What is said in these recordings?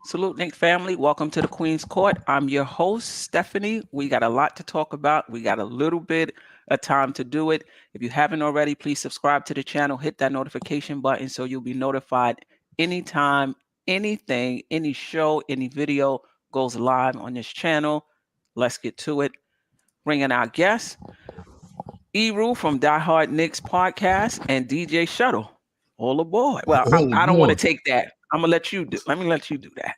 Salute, Knicks family. Welcome to the Queen's Court. I'm your host, Stephanie. We got a lot to talk about. We got a little bit of time to do it. If you haven't already, please subscribe to the channel. Hit that notification button so you'll be notified anytime, anything, any show, any video goes live on this channel. Let's get to it. Bringing our guests, Eru from Die Hard Knicks podcast and DJ Shuttle. All aboard. Well, I don't want to take that. I'm gonna let you do. Let me let you do that.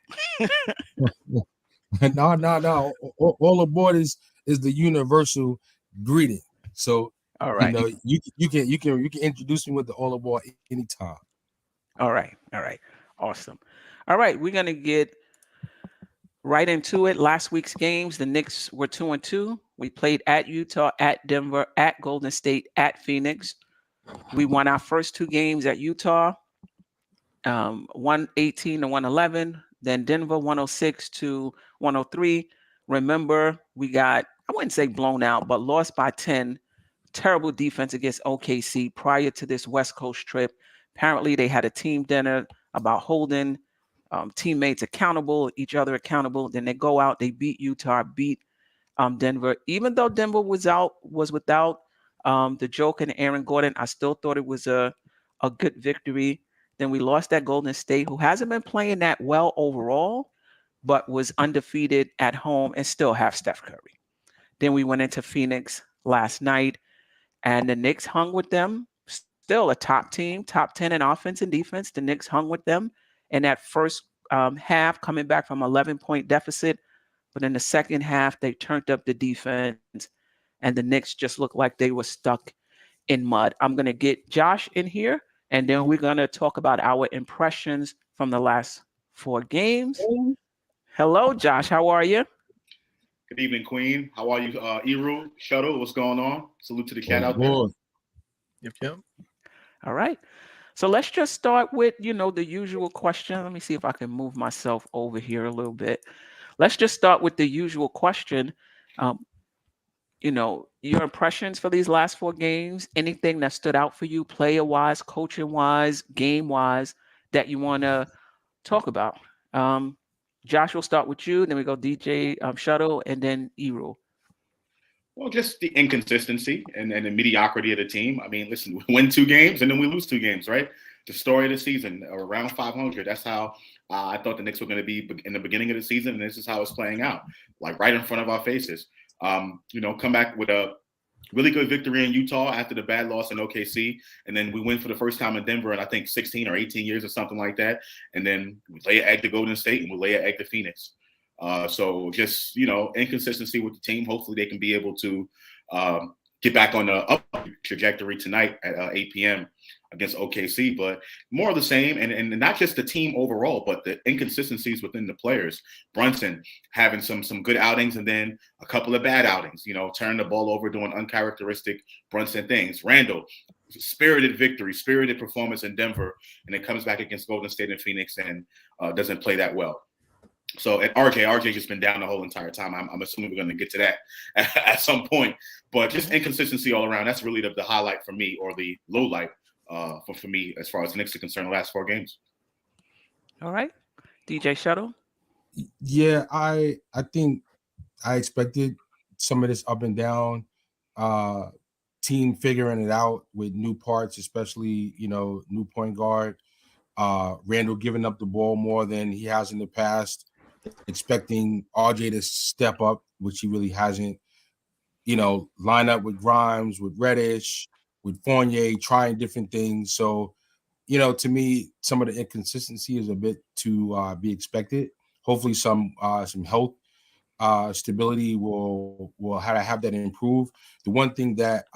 No. All aboard is the universal greeting. So all right, you can introduce me with the all aboard anytime. All right, awesome. All right, we're gonna get right into it. Last week's games, the Knicks were 2-2. We played at Utah, at Denver, at Golden State, at Phoenix. We won our first two games at Utah. 118 to 111, then Denver 106 to 103. Remember, we got, I wouldn't say blown out, but lost by 10. Terrible defense against OKC prior to this West Coast trip. Apparently, they had a team dinner about holding teammates accountable, each other accountable. Then they go out, they beat Utah, beat Denver. Even though Denver was without the Joker and Aaron Gordon, I still thought it was a good victory. Then we lost at Golden State, who hasn't been playing that well overall, but was undefeated at home and still have Steph Curry. Then we went into Phoenix last night, and the Knicks hung with them. Still a top team, top 10 in offense and defense. The Knicks hung with them in that first half, coming back from 11-point deficit. But in the second half, they turned up the defense, and the Knicks just looked like they were stuck in mud. I'm going to get Josh in here. And then we're going to talk about our impressions from the last 4 games. Hello, Josh. How are you? Good evening, Queen. How are you, Eru, Shuttle? What's going on? Salute to the cat out there. Yep. All right. So let's just start with, the usual question. Let me see if I can move myself over here a little bit. Let's just start with the usual question. Your impressions for these last 4 games, anything that stood out for you player-wise, coaching-wise, game-wise that you want to talk about. Josh, we'll start with you. Then we go DJ Shuttle and then Eru. Well, just the inconsistency and the mediocrity of the team. I mean, listen, we win 2 games and then we lose 2 games, right? The story of the season, around 500. That's how I thought the Knicks were going to be in the beginning of the season, and this is how it's playing out, like right in front of our faces. Come back with a really good victory in Utah after the bad loss in OKC. And then we win for the first time in Denver in, I think, 16 or 18 years or something like that. And then we lay an egg to Golden State and we lay an egg to Phoenix. So just, inconsistency with the team. Hopefully they can be able to get back on the up trajectory tonight at 8 p.m. against OKC, but more of the same, and not just the team overall, but the inconsistencies within the players. Brunson having some good outings and then a couple of bad outings, turning the ball over, doing uncharacteristic Brunson things. Randall, spirited victory, spirited performance in Denver, and it comes back against Golden State and Phoenix and doesn't play that well. So at RJ just been down the whole entire time. I'm assuming we're going to get to that at some point, but just inconsistency all around. That's really the highlight for me, or the low light for me as far as the Knicks are concerned the last 4 games. All right. DJ Shuttle? Yeah, I think I expected some of this up and down team figuring it out with new parts, especially, new point guard. Randall giving up the ball more than he has in the past, expecting RJ to step up, which he really hasn't, line up with Grimes, with Reddish, with Fournier, trying different things. So, to me, some of the inconsistency is a bit to be expected. Hopefully some health stability will have that improve. The one thing that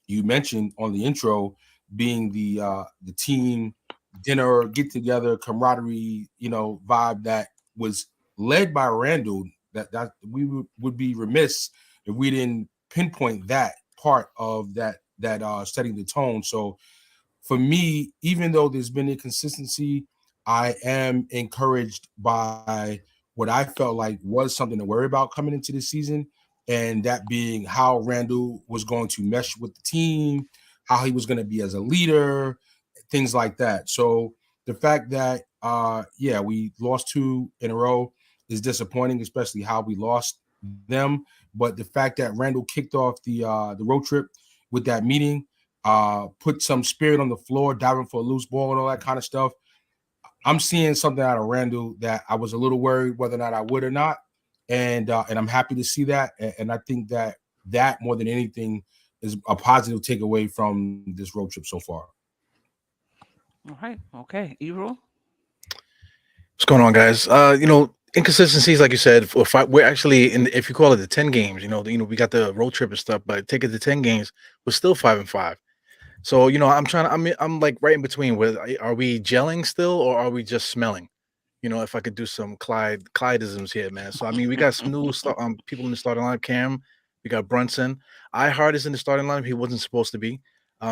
you mentioned on the intro being the team dinner get together camaraderie, vibe that was led by Randall. That we would be remiss if we didn't pinpoint that part of that setting the tone. So for me, even though there's been inconsistency, I am encouraged by what I felt like was something to worry about coming into this season, and that being how Randall was going to mesh with the team, how he was going to be as a leader, things like that. So the fact that we lost 2 in a row is disappointing, especially how we lost them. But the fact that Randall kicked off the road trip with that meeting, put some spirit on the floor, diving for a loose ball and all that kind of stuff. I'm seeing something out of Randall that I was a little worried whether or not I would or not, and I'm happy to see that. And I think that more than anything is a positive takeaway from this road trip so far. All right. Okay. Ebro? What's going on, guys? Inconsistencies, like you said, we're actually in. If you call it the 10 games, we got the road trip and stuff, but take it to 10 games, we're still 5-5. So I'm like right in between. Are we gelling still, or are we just smelling? If I could do some Clydeisms here, man. So I mean, we got some new people in the starting lineup. Cam, we got Brunson. Ihart is in the starting lineup. He wasn't supposed to be.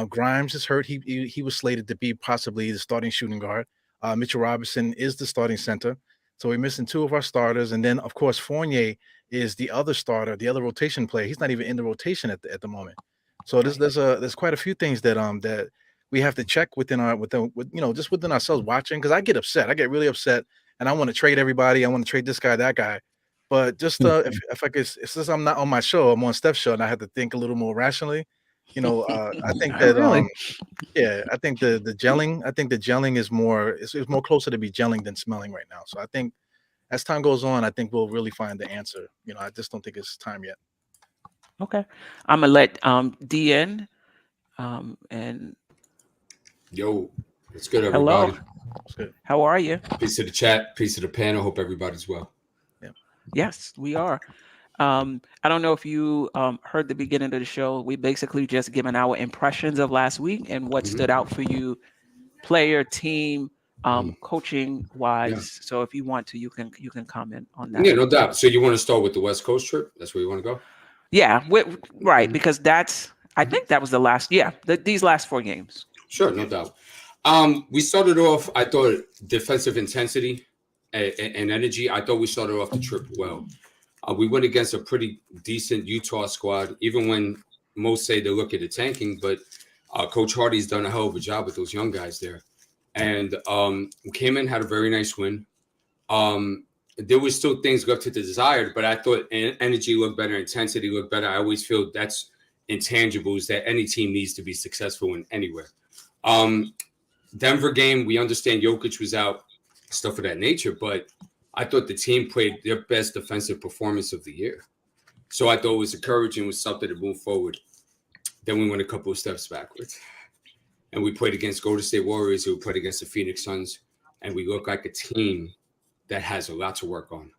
Grimes is hurt. He was slated to be possibly the starting shooting guard. Mitchell Robinson is the starting center. So we're missing 2 of our starters, and then of course Fournier is the other starter, the other rotation player. He's not even in the rotation at the moment. So there's quite a few things that we have to check just within ourselves watching, because I get upset. I get really upset, and I want to trade everybody. I want to trade this guy, that guy. But just if I could, since I'm not on my show, I'm on Steph's show, and I have to think a little more rationally. I think Oh, that really? yeah, I think the gelling. I think the gelling is more. It's more closer to be gelling than smelling right now. So I think as time goes on, I think we'll really find the answer. I just don't think it's time yet. Okay. I'm gonna let DN and Yo, what's good, hello. everybody? It's good. How are you? Peace to the chat, peace to the panel. Hope everybody's well. Yeah. Yes, we are. I don't know if you heard the beginning of the show. We basically just given our impressions of last week and what stood out for you, player, team, coaching Yeah. wise. So if you want to, you can comment on that. Yeah, no doubt. So you want to start with the West Coast trip? That's where you want to go? Yeah, right. Because I think that was the last. Yeah, these last 4 games. Sure, no doubt. We started off, I thought, defensive intensity and energy. I thought we started off the trip well. We went against a pretty decent Utah squad, even when most say they look at the tanking, but Coach Hardy's done a hell of a job with those young guys there. And came in, had a very nice win. There was still things left to the desired, but I thought energy looked better, intensity looked better. I always feel that's intangibles that any team needs to be successful in anywhere. Denver game, we understand Jokic was out, stuff of that nature, but I thought the team played their best defensive performance of the year. So I thought it was encouraging, was something to move forward. Then we went a couple of steps backwards. And we played against Golden State Warriors, who played against the Phoenix Suns, and we look like a team that has a lot to work on,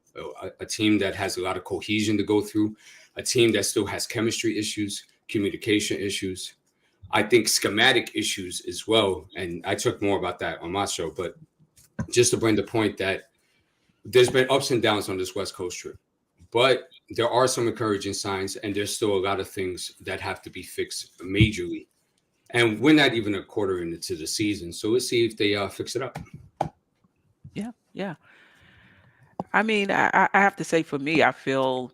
a team that has a lot of cohesion to go through, a team that still has chemistry issues, communication issues, I think schematic issues as well. And I talk more about that on my show, but just to bring the point that there's been ups and downs on this West Coast trip, but there are some encouraging signs, and there's still a lot of things that have to be fixed majorly. And we're not even a quarter into the season, so let's see if they fix it up. Yeah. I mean, I have to say, for me, I feel,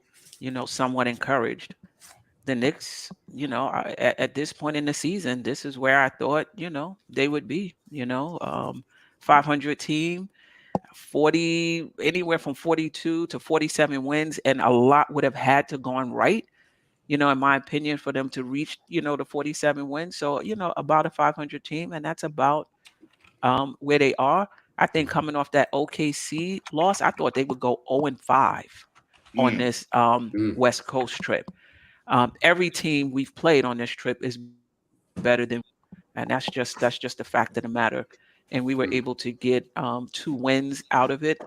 somewhat encouraged. The Knicks, at this point in the season, this is where I thought, they would be, 500 team, 40, anywhere from 42 to 47 wins, and a lot would have had to gone right, in my opinion, for them to reach, the 47 wins. So, about a 500 team, and that's about where they are. I think coming off that OKC loss, I thought they would go 0-5 on this West Coast trip. Every team we've played on this trip is better than, and that's just the fact of the matter. And we were able to get 2 wins out of it.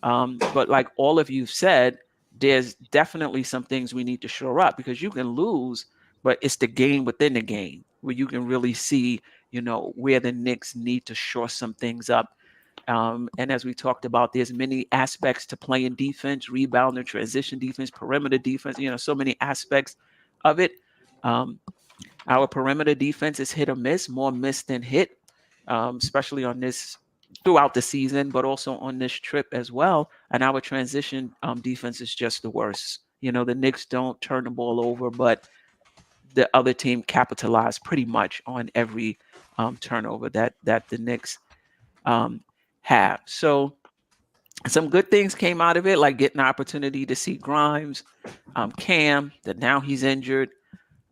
But like all of you said, there's definitely some things we need to shore up, because you can lose, but it's the game within the game where you can really see, where the Knicks need to shore some things up. And as we talked about, there's many aspects to playing defense, rebounding, transition defense, perimeter defense, so many aspects of it. Our perimeter defense is hit or miss, more miss than hit, especially on this throughout the season, but also on this trip as well. And our transition defense is just the worst. The Knicks don't turn the ball over, but the other team capitalized pretty much on every turnover that the Knicks have. So some good things came out of it, like getting an opportunity to see Grimes, Cam, that now he's injured.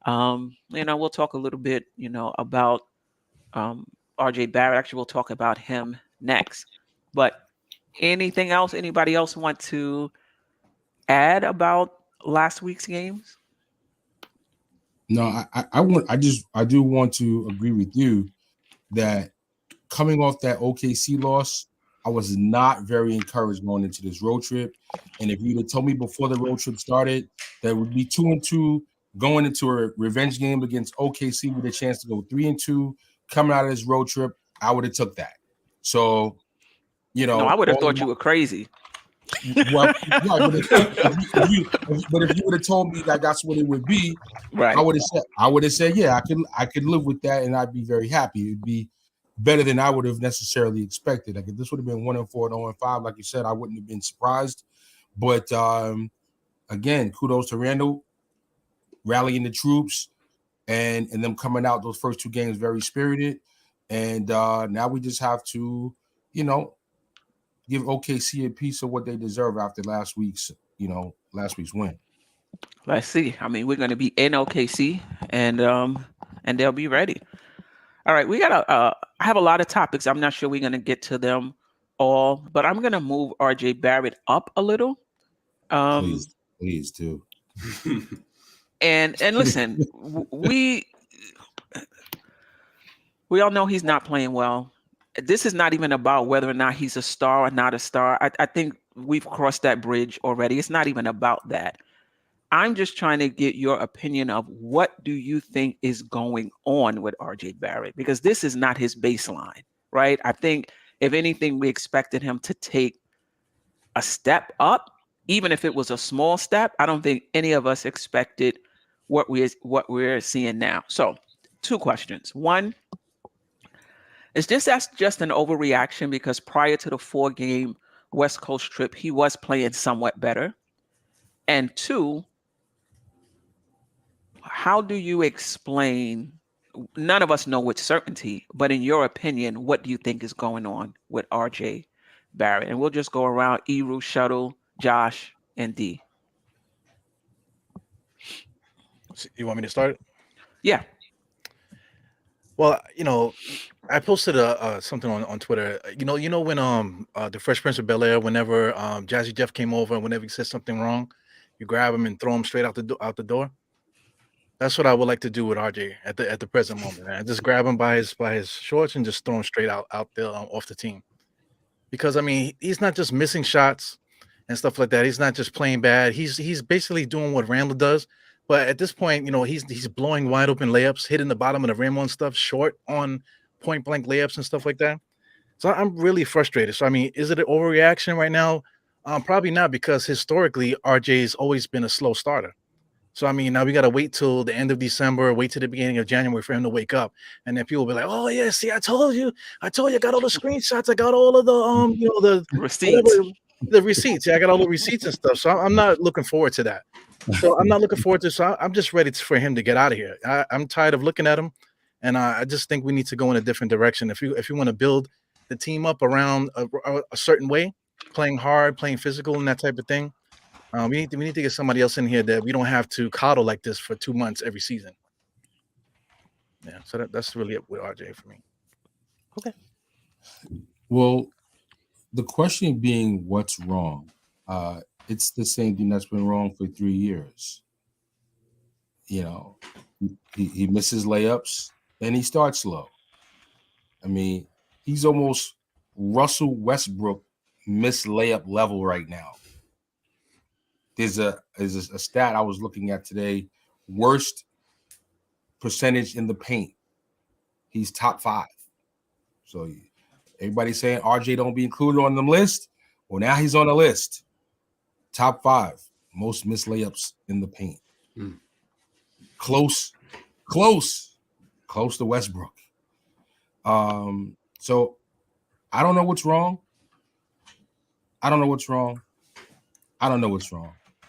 We'll talk a little bit, about RJ Barrett. Actually, we'll talk about him next. But anything else? Anybody else want to add about last week's games? No, I do want to agree with you that coming off that OKC loss, I was not very encouraged going into this road trip. And if you'd have told me before the road trip started that it would be 2-2 going into a revenge game against OKC with a chance to go 3-2 coming out of this road trip, I would have took that. So, No, I would have thought you were crazy. Well, right, but if you would have told me that that's what it would be, right, I would have said, yeah, I could live with that, and I'd be very happy. It'd be better than I would have necessarily expected. Like if this would have been 1-4 and 0-5, like you said, I wouldn't have been surprised. But again, kudos to Randall rallying the troops and them coming out those first two games very spirited. And now we just have to, give OKC a piece of what they deserve after last week's win. Let's see. I mean, we're going to be in OKC, and they'll be ready. All right, we got I have a lot of topics. I'm not sure we're going to get to them all, but I'm going to move RJ Barrett up a little. Please do. And listen, we all know he's not playing well. This is not even about whether or not he's a star or not a star. I think we've crossed that bridge already. It's not even about that. I'm just trying to get your opinion of what do you think is going on with RJ Barrett, because this is not his baseline, right? I think if anything, we expected him to take a step up, even if it was a small step. I don't think any of us expected what we're seeing now. So 2 questions. One, is this just an overreaction because prior to the 4-game West Coast trip, he was playing somewhat better? And 2, how do you explain, none of us know with certainty, but in your opinion, what do you think is going on with RJ Barrett? And we'll just go around, Eru, Shuttle, Josh, and D. You want me to start? Yeah. Well, I posted something on Twitter. You know when the Fresh Prince of Bel-Air, whenever Jazzy Jeff came over and whenever he said something wrong, you grab him and throw him straight out the door. That's what I would like to do with RJ at the present moment. Man. Just grab him by his shorts and just throw him straight out there off the team. Because I mean, he's not just missing shots and stuff like that. He's not just playing bad. He's basically doing what Randall does. But at this point, he's blowing wide open layups, hitting the bottom of the rim on stuff, short on point blank layups and stuff like that. So I'm really frustrated. So I mean, is it an overreaction right now? Probably not, because historically RJ's always been a slow starter. So I mean, now we gotta wait till the end of December, wait till the beginning of January for him to wake up, and then people will be like, "Oh yeah, see, I told you, I got all the screenshots, I got all of the receipts, the receipts. Yeah, I got all the receipts and stuff." So I'm not looking forward to that. So I'm not looking forward to. So I'm just ready for him to get out of here. I'm tired of looking at him, and I just think we need to go in a different direction. If you want to build the team up around a certain way, playing hard, playing physical, and that type of thing, we need to get somebody else in here that we don't have to coddle like this for 2 months every season. Yeah, so that's really it with RJ for me. Okay. Well, the question being, what's wrong? It's the same thing that's been wrong for 3 years. He misses layups and he starts slow. I mean, he's almost Russell Westbrook miss layup level right now. There's a stat I was looking at today. Worst percentage in the paint. He's top 5. So everybody's saying RJ don't be included on the list. Well, now he's on the list. Top 5 most missed layups in the paint. Close to Westbrook. So I don't know what's wrong.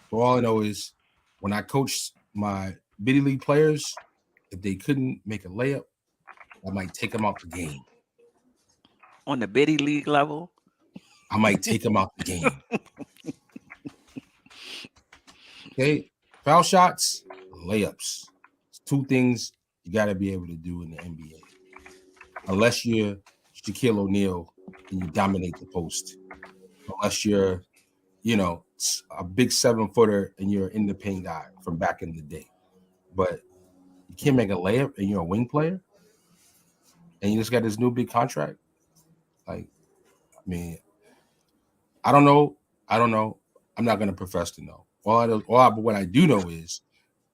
But all I know is when I coached my biddy league players, if they couldn't make a layup, I might take them out the game. On the biddy league level, I might take them out the game. Okay, foul shots, layups. It's 2 things you got to be able to do in the NBA. Unless you're Shaquille O'Neal and you dominate the post. Unless you're, a big 7-footer and you're in the paint guy from back in the day. But you can't make a layup and you're a wing player and you just got this new big contract. Like, I mean, I don't know. I'm not going to profess to know. But what I do know is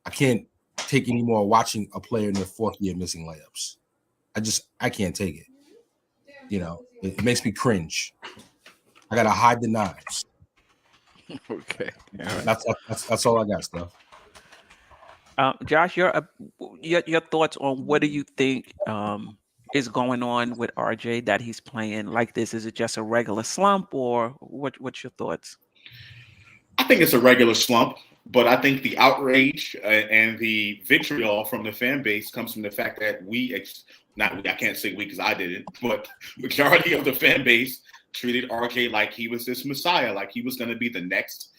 I can't take any more watching a player in their 4th year missing layups. I can't take it. It makes me cringe. I got to hide the knives. Okay. That's all I got, Steph. Josh, your thoughts on what do you think is going on with RJ that he's playing like this? Is it just a regular slump, or what's your thoughts? I think it's a regular slump, but I think the outrage and the vitriol from the fan base comes from the fact that I can't say we because I didn't, but majority of the fan base treated RJ like he was this messiah, like he was going to be the next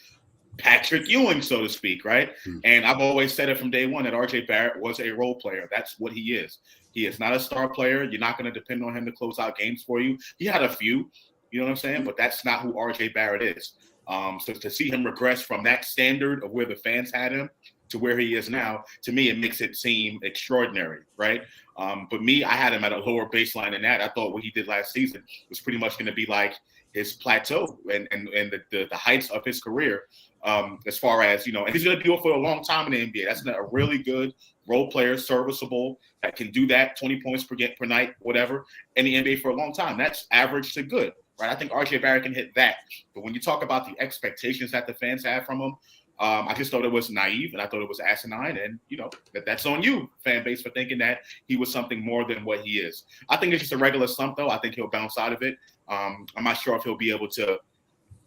Patrick Ewing, so to speak, right? And I've always said it from day one that RJ Barrett was a role player. That's what he is. He is not a star player. You're not going to depend on him to close out games for you. He had a few, you know what I'm saying? But that's not who RJ Barrett is. So to see him regress from that standard of where the fans had him to where he is now, to me, it makes it seem extraordinary, right? But me, I had him at a lower baseline than that. I thought what he did last season was pretty much going to be like his plateau and the heights of his career. As far as, and he's going to do it for a long time in the NBA. That's a really good role player, serviceable, that can do that, 20 points per night, whatever, in the NBA for a long time. That's average to good, right? I think RJ Barrett can hit that. But when you talk about the expectations that the fans have from him, I just thought it was naive and I thought it was asinine. And, that's on you, fan base, for thinking that he was something more than what he is. I think it's just a regular slump, though. I think he'll bounce out of it. I'm not sure if he'll be able to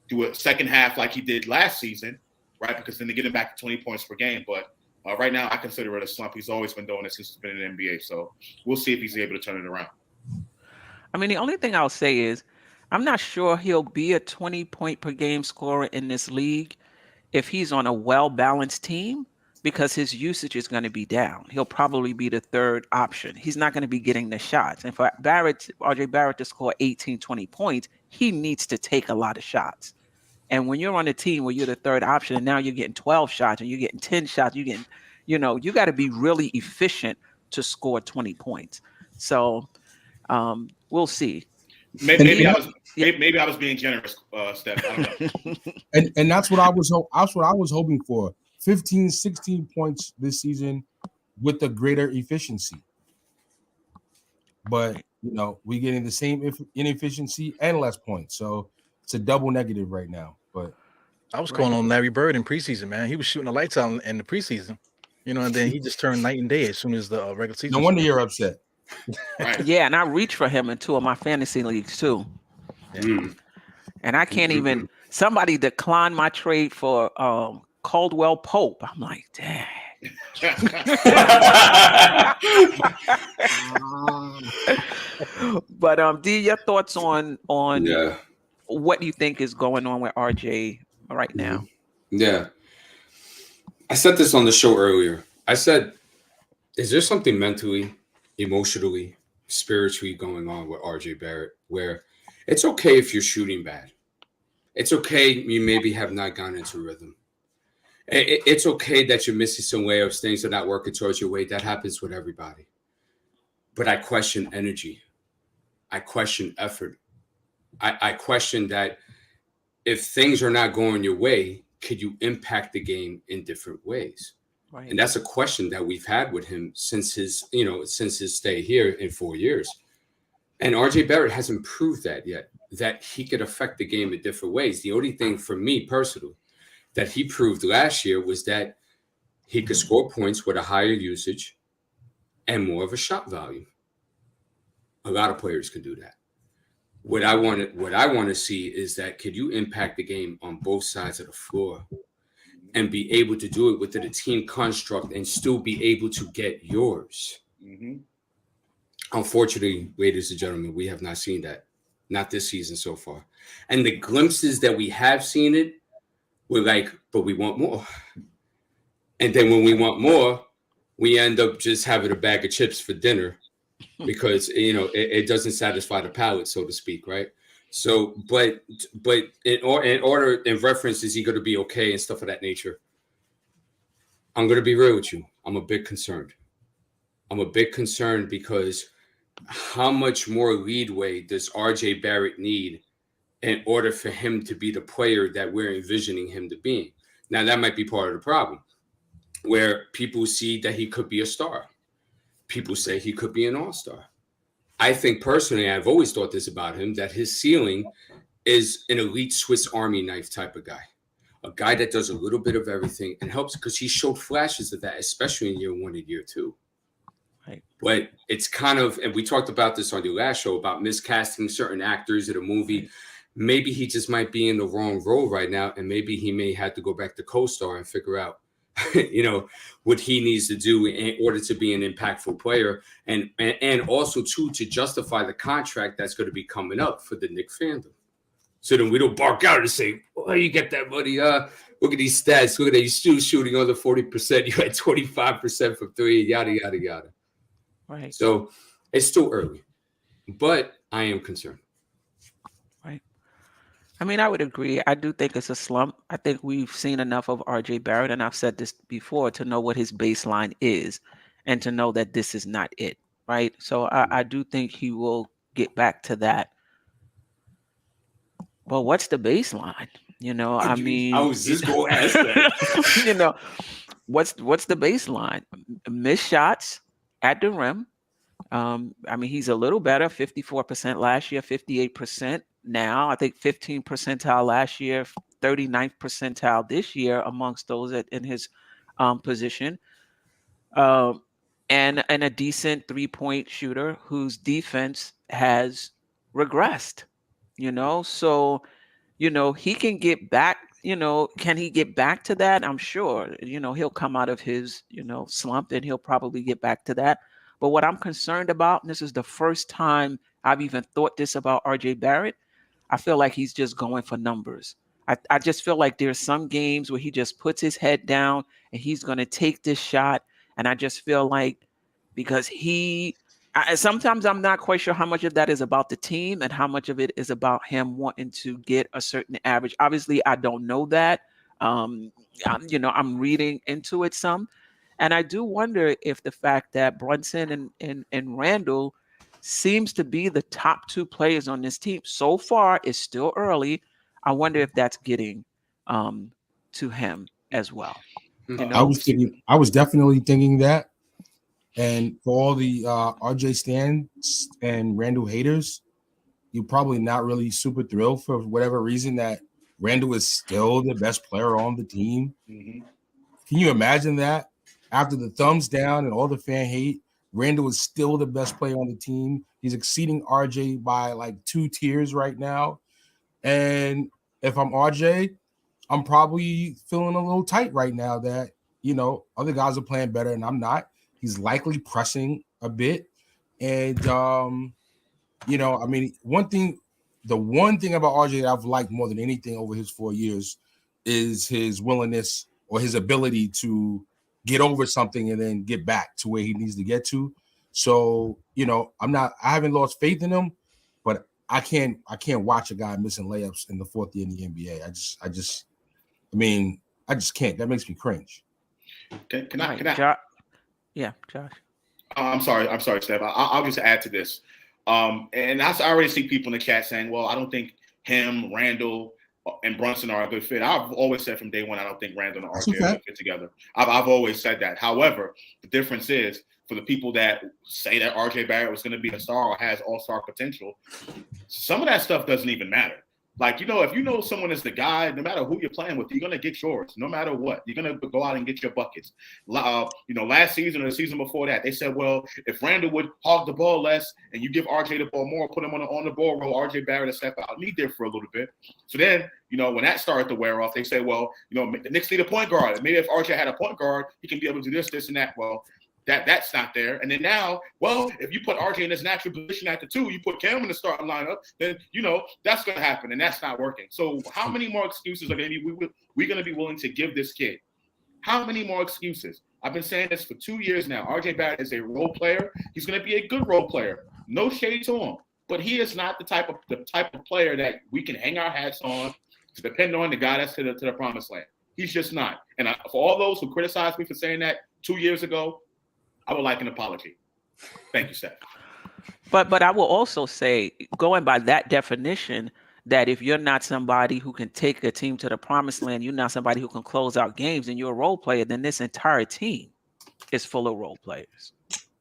do a second half like he did last season, right? Because then they get him back to 20 points per game. But right now, I consider it a slump. He's always been doing it since he's been in the NBA. So we'll see if he's able to turn it around. I mean, the only thing I'll say is I'm not sure he'll be a 20-point per game scorer in this league if he's on a well-balanced team, because his usage is going to be down. He'll probably be the 3rd option. He's not going to be getting the shots. And for RJ Barrett to score 18, 20 points, he needs to take a lot of shots. And when you're on a team where you're the 3rd option and now you're getting 12 shots and you're getting 10 shots, you're getting, you got to be really efficient to score 20 points. So we'll see. Maybe I was being generous, Steph. I don't know. and that's what I was hoping for. 15, 16 points this season with a greater efficiency. But we're getting the same inefficiency and less points. So it's a double negative right now. But I was calling on Larry Bird in preseason, man. He was shooting the lights out in the preseason, and then he just turned night and day as soon as the regular season. No wonder you're upset. Right. Yeah, and I reached for him in 2 of my fantasy leagues too. Yeah. And I can't even. Somebody declined my trade for Caldwell Pope. I'm like, dang. But D, your thoughts on what you think is going on with RJ right now? Yeah. I said this on the show earlier. I said, is there something mentally, emotionally, spiritually going on with RJ Barrett where it's okay if you're shooting bad? It's okay you maybe have not gone into rhythm. It's okay that you're missing some layups, things are not working towards your way. That happens with everybody. But I question energy. I question effort. I question that if things are not going your way, could you impact the game in different ways? Right. And that's a question that we've had with him since his stay here in 4 years. And RJ Barrett hasn't proved that yet, that he could affect the game in different ways. The only thing for me personally that he proved last year was that he could score points with a higher usage and more of a shot value. A lot of players can do that. What I want to see is that could you impact the game on both sides of the floor and be able to do it within a team construct and still be able to get yours. Mm-hmm. Unfortunately, ladies and gentlemen, we have not seen that. Not this season so far. And the glimpses that we have seen it, we're like, but we want more. And then when we want more, we end up just having a bag of chips for dinner because, it doesn't satisfy the palate, so to speak, right? So, but in reference, is he going to be okay and stuff of that nature? I'm going to be real with you. I'm a bit concerned. Because how much more leadway does RJ Barrett need in order for him to be the player that we're envisioning him to be? Now, that might be part of the problem, where people see that he could be a star. People say he could be an all-star. I think personally, I've always thought this about him, that his ceiling is an elite Swiss Army knife type of guy, a guy that does a little bit of everything and helps, because he showed flashes of that, especially in year 1 and year 2. Right. But it's kind of, and we talked about this on your last show about miscasting certain actors in a movie. Right. Maybe he just might be in the wrong role right now, and maybe he may have to go back to co-star and figure out what he needs to do in order to be an impactful player, and also too to justify the contract that's going to be coming up for the Knicks fandom. So then we don't bark out and say, "Well, you get that money? Look at these stats. Look at that. You're still shooting under 40%. You had 25% from 3. Yada yada yada." Right. So it's still early, but I am concerned. Right. I mean, I would agree. I do think it's a slump. I think we've seen enough of RJ Barrett, and I've said this before, to know what his baseline is and to know that this is not it, right? So I do think he will get back to that. Well, what's the baseline? I mean, I was just going to ask that. What's the baseline? Missed shots at the rim. I mean, he's a little better, 54% last year, 58% now. I think 15th percentile last year, 39th percentile this year amongst those in his position. And a decent 3-point shooter whose defense has regressed, so, he can get back, can he get back to that? I'm sure, he'll come out of his, slump, and he'll probably get back to that. But what I'm concerned about, and this is the first time I've even thought this about RJ Barrett, I feel like he's just going for numbers. I just feel like there's some games where he just puts his head down and he's going to take this shot. And I just feel like because sometimes I'm not quite sure how much of that is about the team and how much of it is about him wanting to get a certain average. Obviously, I don't know that. I'm reading into it some. And I do wonder if the fact that Brunson and Randall seems to be the top 2 players on this team so far, it's still early. I wonder if that's getting to him as well. I was definitely thinking that. And for all the RJ stans and Randall haters, you're probably not really super thrilled for whatever reason that Randall is still the best player on the team. Mm-hmm. Can you imagine that? After the thumbs down and all the fan hate, Randall is still the best player on the team. He's exceeding RJ by like 2 tiers right now. And if I'm RJ, I'm probably feeling a little tight right now that, other guys are playing better and I'm not. He's likely pressing a bit. And, I mean, the one thing about RJ that I've liked more than anything over his 4 years is his willingness or his ability to get over something and then get back to where he needs to get to. So, I haven't lost faith in him, but I can't watch a guy missing layups in the 4th year in the NBA. I just can't. That makes me cringe. Can I? Yeah, Josh. I'm sorry, Steph. I'll just add to this. And I already see people in the chat saying, well, I don't think him, Randall, and Brunson are a good fit. I've always said from day one, I don't think Randall and RJ are a good fit together. I've always said that. However, the difference is for the people that say that RJ Barrett was going to be a star or has all-star potential, some of that stuff doesn't even matter. Like, if you know someone is the guy, no matter who you're playing with, you're going to get yours, no matter what. You're going to go out and get your buckets. Last season or the season before that, they said, well, if Randall would hog the ball less and you give RJ the ball more, put him on the ball roll, RJ Barrett to step out. He did for a little bit. So then, when that started to wear off, they say, well, the Knicks need a point guard. And maybe if RJ had a point guard, he can be able to do this, and that. Well, that's not there. And then now, well, if you put RJ in his natural position at the 2, you put Cam in the starting lineup, then, that's going to happen, and that's not working. So how many more excuses are we going to be willing to give this kid? How many more excuses? I've been saying this for 2 years now. RJ Barrett is a role player. He's going to be a good role player. No shade to him. But he is not the type of player that we can hang our hats on to depend on the guy that's to the promised land. He's just not. And for all those who criticized me for saying that 2 years ago, I would like an apology. Thank you, Seth. But I will also say, going by that definition, that if you're not somebody who can take a team to the promised land, you're not somebody who can close out games, and you're a role player, then this entire team is full of role players.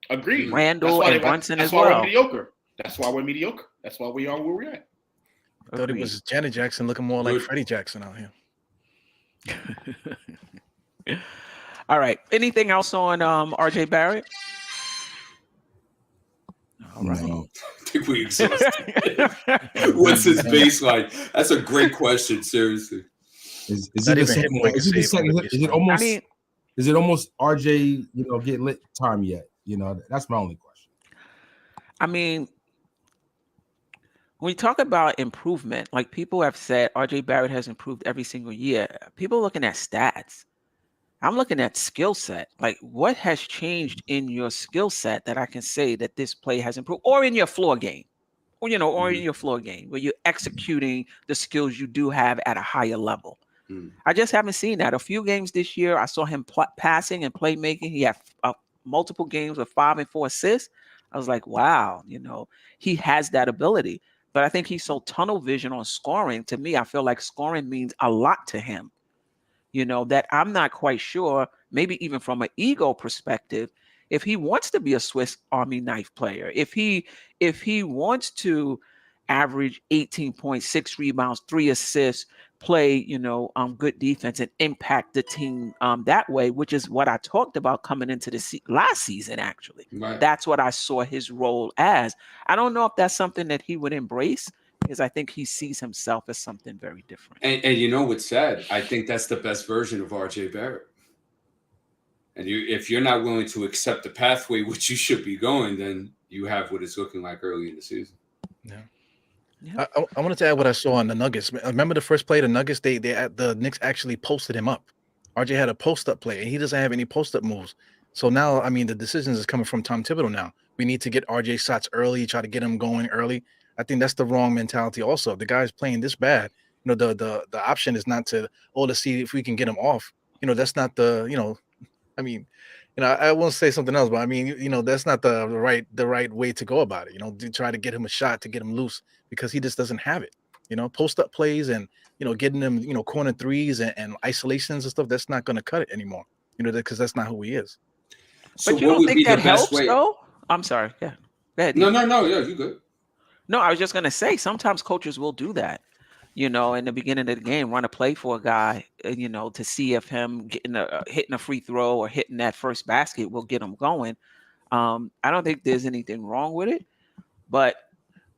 Agreed. Randall and Brunson as well. That's why we're mediocre. That's why we're mediocre. That's why we are where we're at. I thought it was Janet Jackson looking more like Freddie Jackson out here. All right. Anything else on RJ Barrett? All right. No. I think we exhausted. What's his baseline? That's a great question. Seriously, is it almost RJ get lit time yet? That's my only question. I mean, when you talk about improvement, like people have said, RJ Barrett has improved every single year. People are looking at stats. I'm looking at skill set. Like, what has changed in your skill set that I can say that this play has improved, or in your floor game, or in your floor game where you're executing the skills you do have at a higher level. I just haven't seen that. A few games this year, I saw him passing and playmaking. He had multiple games with 5 and 4 assists. I was like, wow, he has that ability. But I think he's so tunnel vision on scoring. To me, I feel like scoring means a lot to him. That I'm not quite sure, maybe even from an ego perspective, if he wants to be a Swiss Army knife player, if he wants to average 18.6 rebounds, 3 assists, play, good defense and impact the team that way, which is what I talked about coming into the last season, actually. Right. That's what I saw his role as. I don't know if that's something that he would embrace, because I think he sees himself as something very different. And you know what's sad? I think that's the best version of RJ Barrett. And if you're not willing to accept the pathway which you should be going, then you have what it's looking like early in the season. Yeah. I wanted to add what I saw on the Nuggets. Remember the first play of the Nuggets? The Knicks actually posted him up. RJ had a post-up play, and he doesn't have any post-up moves. So now, the decisions is coming from Tom Thibodeau now. We need to get RJ shots early, try to get him going early. I think that's the wrong mentality also. If the guy's playing this bad, the option is not to, let's see if we can get him off. That's not the, I won't say something else, but that's not the right way to go about it, to try to get him a shot, to get him loose, because he just doesn't have it. Post up plays and, getting them, corner threes and isolations and stuff, that's not going to cut it anymore, because that's not who he is. So but you don't think that helps, though? I'm sorry. Yeah. Go ahead. No. Yeah, you good. No, I was just going to say, sometimes coaches will do that, in the beginning of the game, run a play for a guy, to see if him hitting a free throw or hitting that first basket will get him going. I don't think there's anything wrong with it, but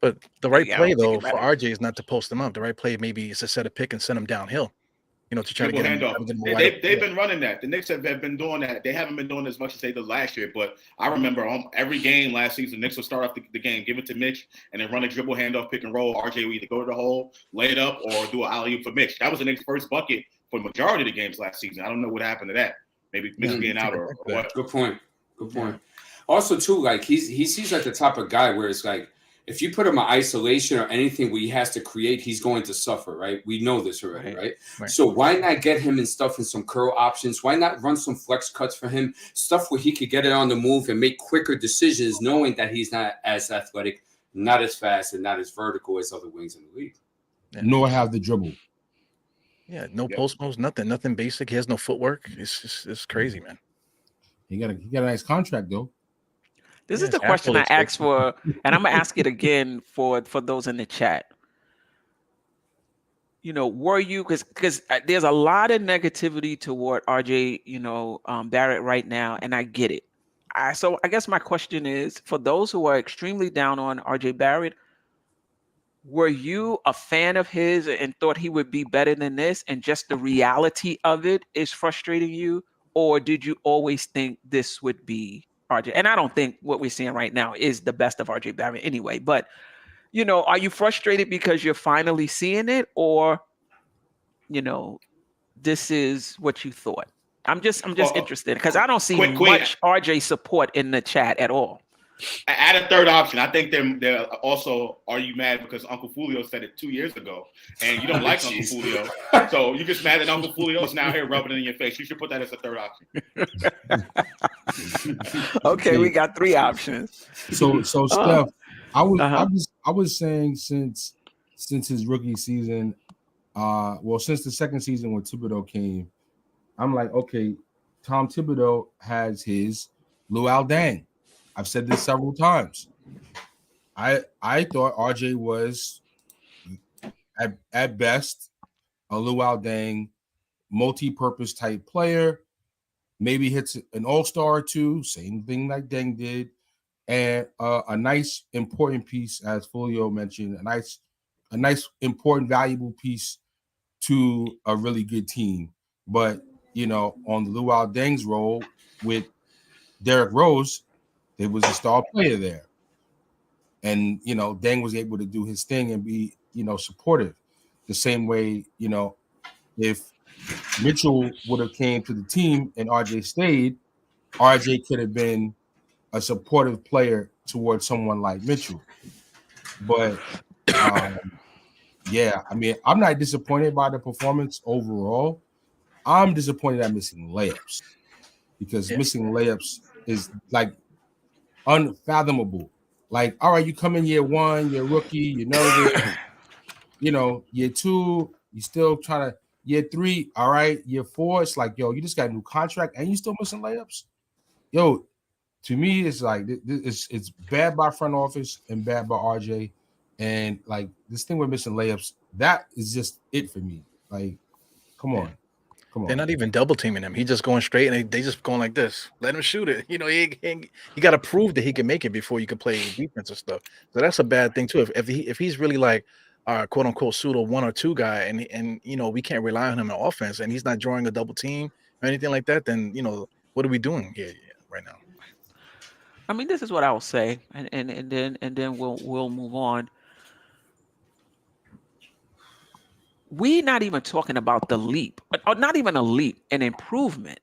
the right play, though, for RJ is not to post him up. The right play maybe is to set a pick and send him downhill. To try to get him. They've been running that. The Knicks have been doing that. They haven't been doing as much as they did last year. But I remember every game last season, the Knicks would start off the game, give it to Mitch, and then run a dribble handoff, pick and roll. RJ would either go to the hole, lay it up, or do an alley-oop for Mitch. That was the Knicks' first bucket for the majority of the games last season. I don't know what happened to that. Maybe Mitch being out or what. Good point. Also, too, like he seems like the type of guy where it's like, if you put him in isolation or anything where he has to create, he's going to suffer, right? We know this already, right? So why not get him and stuff in some curl options? Why not run some flex cuts for him? Stuff where he could get it on the move and make quicker decisions, knowing that he's not as athletic, not as fast, and not as vertical as other wings in the league. Nor have the dribble. Yeah, no Yep. post moves, nothing basic. He has no footwork. It's crazy, man. He got a nice contract though. This Yeah, is the his question I accolades, though. asked for, and I'm gonna ask it again for those in the chat. You know, were you because there's a lot of negativity toward RJ, Barrett right now, and I get it. So I guess my question is for those who are extremely down on RJ Barrett, were you a fan of his and thought he would be better than this, and just the reality of it is frustrating you, or did you always think this would be RJ? And I don't think what we're seeing right now is the best of RJ Barrett anyway, but are you frustrated because you're finally seeing it, or you know, this is what you thought? I'm just Well, interested because I don't see Queen, much RJ support in the chat at all. add a third option. I think they're also, are you mad because Uncle Fulio said it 2 years ago and you don't like Uncle Jeez. Fulio? So you just mad that Uncle Fulio is now here rubbing it in your face. You should put that as a third option. Okay, we got 3 options. So Steph, I Uh-huh. was saying since his rookie season, since the second season when Thibodeau came, I'm like, okay, Tom Thibodeau has his Luau Deng. I've said this several times. I thought RJ was at best a Luau Deng multi-purpose type player. Maybe hits an all-star or two, same thing like Deng did, and a nice important piece, as Fulio mentioned, a nice important valuable piece to a really good team. But on the Luau Deng's role with Derrick Rose, there was a star player there. And Deng was able to do his thing and be, supportive. The same way, if Mitchell would have came to the team and RJ stayed, RJ could have been a supportive player towards someone like Mitchell. But yeah, I mean, I'm not disappointed by the performance overall. I'm disappointed at missing layups because missing layups is like unfathomable. Like, all right, you come in year 1, you're a rookie, you're nervous. Year 2, you still trying to. Year 3, all right. Year 4, it's like, yo, you just got a new contract and you still missing layups. Yo, to me, it's like it's bad by front office and bad by RJ, and like this thing with missing layups, that is just it for me. Like, come on. They're not even double teaming him. He's just going straight, and they just going like this. Let him shoot it. He got to prove that he can make it before you can play defense and stuff. So that's a bad thing too. If he's really like our quote unquote pseudo 1 or 2 guy, and we can't rely on him in offense, and he's not drawing a double team or anything like that, then what are we doing here right now? I mean, this is what I will say, and then we'll move on. We're not even talking about the leap, or not even a leap, an improvement,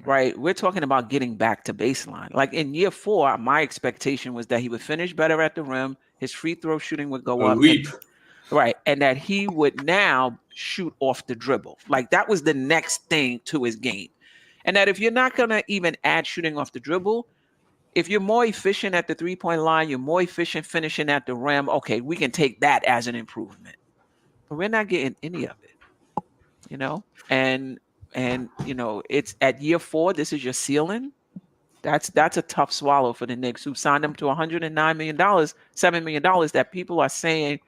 right? We're talking about getting back to baseline. Like in year 4, my expectation was that he would finish better at the rim, his free throw shooting would go up, leap. right, and that he would now shoot off the dribble. Like that was the next thing to his game, and that if you're not gonna even add shooting off the dribble, if you're more efficient at the 3-point line, you're more efficient finishing at the rim. Okay, we can take that as an improvement. But we're not getting any of it, and it's at year 4. This is your ceiling. That's a tough swallow for the Knicks, who signed him to $109 million, $7 million that people are saying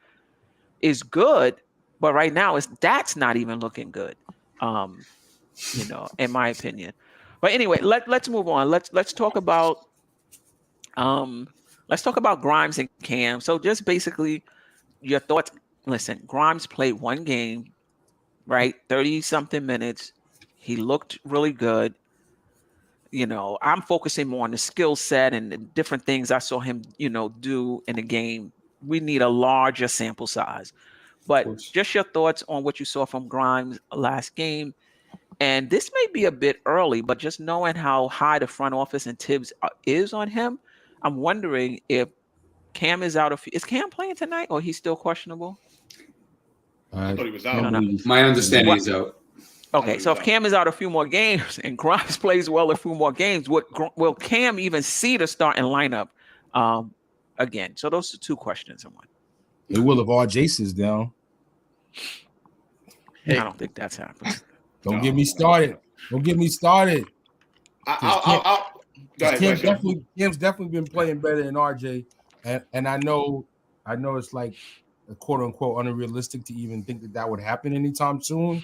is good, but right now that's not even looking good, in my opinion. But anyway, let's move on. Let's talk about Grimes and Cam. So just basically your thoughts. Listen, Grimes played 1 game, right? 30-something minutes. He looked really good. I'm focusing more on the skill set and the different things I saw him, do in the game. We need a larger sample size. But just your thoughts on what you saw from Grimes last game. And this may be a bit early, but just knowing how high the front office and Tibbs is on him, I'm wondering if Cam is out. Is Cam playing tonight, or he's still questionable? I thought he was out. My understanding is out. Okay, so if Cam is out a few more games and Grimes plays well a few more games, will Cam even see the starting lineup again? So those are 2 questions in one. It will if RJ sits down. I don't think that's happening. Don't get me started. Don't get me started. Go ahead, Cam's definitely been playing better than RJ, and I know it's like a quote unquote unrealistic to even think that would happen anytime soon.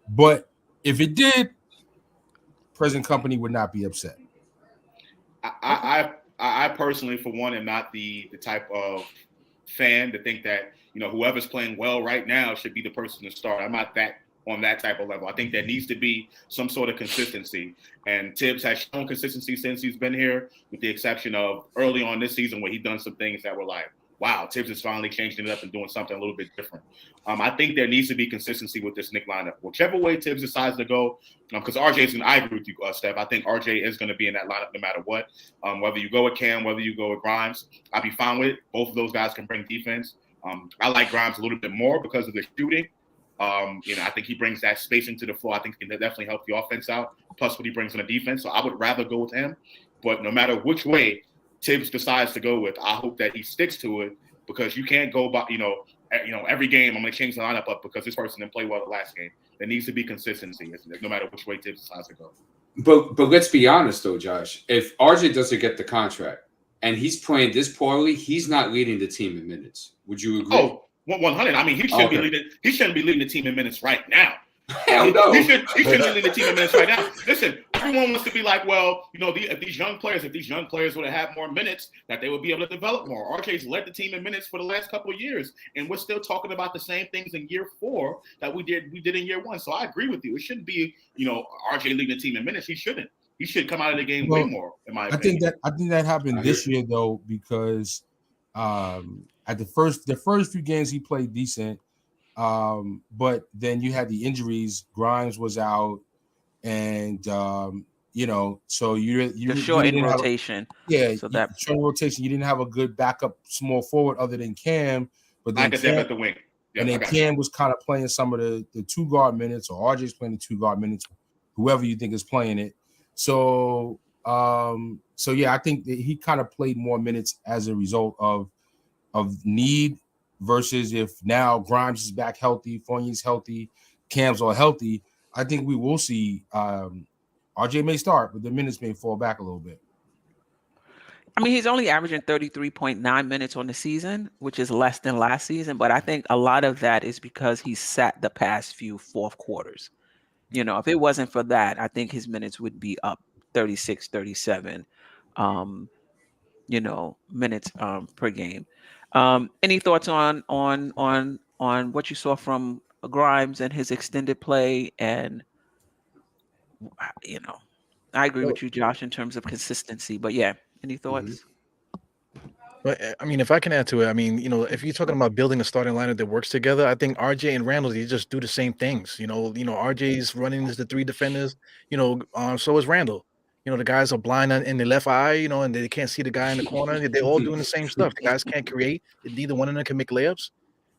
But if it did, present company would not be upset. I personally, for one, am not the type of fan to think that whoever's playing well right now should be the person to start. I'm not on that type of level. I think there needs to be some sort of consistency, and Tibbs has shown consistency since he's been here, with the exception of early on this season where he done some things that were like, wow, Tibbs is finally changing it up and doing something a little bit different. I think there needs to be consistency with this Knicks lineup. Whichever way Tibbs decides to go, because RJ's going to, I agree with you, Steph. I think RJ is going to be in that lineup no matter what. Whether you go with Cam, whether you go with Grimes, I'll be fine with it. Both of those guys can bring defense. I like Grimes a little bit more because of the shooting. I think he brings that spacing to the floor. I think he can definitely help the offense out, plus what he brings on the defense. So I would rather go with him. But no matter which way Tibbs decides to go with, I hope that he sticks to it, because you can't go by, every game I'm going to change the lineup up because this person didn't play well the last game. There needs to be consistency, no matter which way Tibbs decides to go. But let's be honest, though, Josh. If RJ doesn't get the contract and he's playing this poorly, he's not leading the team in minutes. Would you agree? Oh, 100. I mean, he shouldn't be leading. He shouldn't be leading the team in minutes right now. Hell no. He shouldn't be leading the team in minutes right now. Listen, everyone wants to be like, well, if these young players would have had more minutes, that they would be able to develop more. RJ's led the team in minutes for the last couple of years, and we're still talking about the same things in year 4 that we did in year 1. So I agree with you. It shouldn't be, RJ leading the team in minutes. He shouldn't. He should come out of the game way more, in my opinion. I think that happened this year though, because at the first few games he played decent. But then you had the injuries. Grimes was out, and so you the short in rotation. So that short rotation, you didn't have a good backup small forward other than Cam. But then Cam at the wing, and then Cam was kind of playing some of the 2-guard minutes, or RJ's playing the 2-guard minutes, whoever you think is playing it. So yeah, I think that he kind of played more minutes as a result of need. Versus if now Grimes is back healthy, Fournier's healthy, Cam's all healthy, I think we will see RJ may start, but the minutes may fall back a little bit. I mean, he's only averaging 33.9 minutes on the season, which is less than last season. But I think a lot of that is because he sat the past few fourth quarters. If it wasn't for that, I think his minutes would be up 36, 37, minutes per game. Any thoughts on what you saw from Grimes and his extended play? And I agree with you, Josh, in terms of consistency. But yeah, any thoughts? But I mean, if I can add to it, I mean, if you're talking about building a starting lineup that works together, I think RJ and Randall, they just do the same things. RJ's running as the 3 defenders. So is Randall. The guys are blind in the left eye, and they can't see the guy in the corner. They're all doing the same stuff. The guys can't create. Neither one of them can make layups.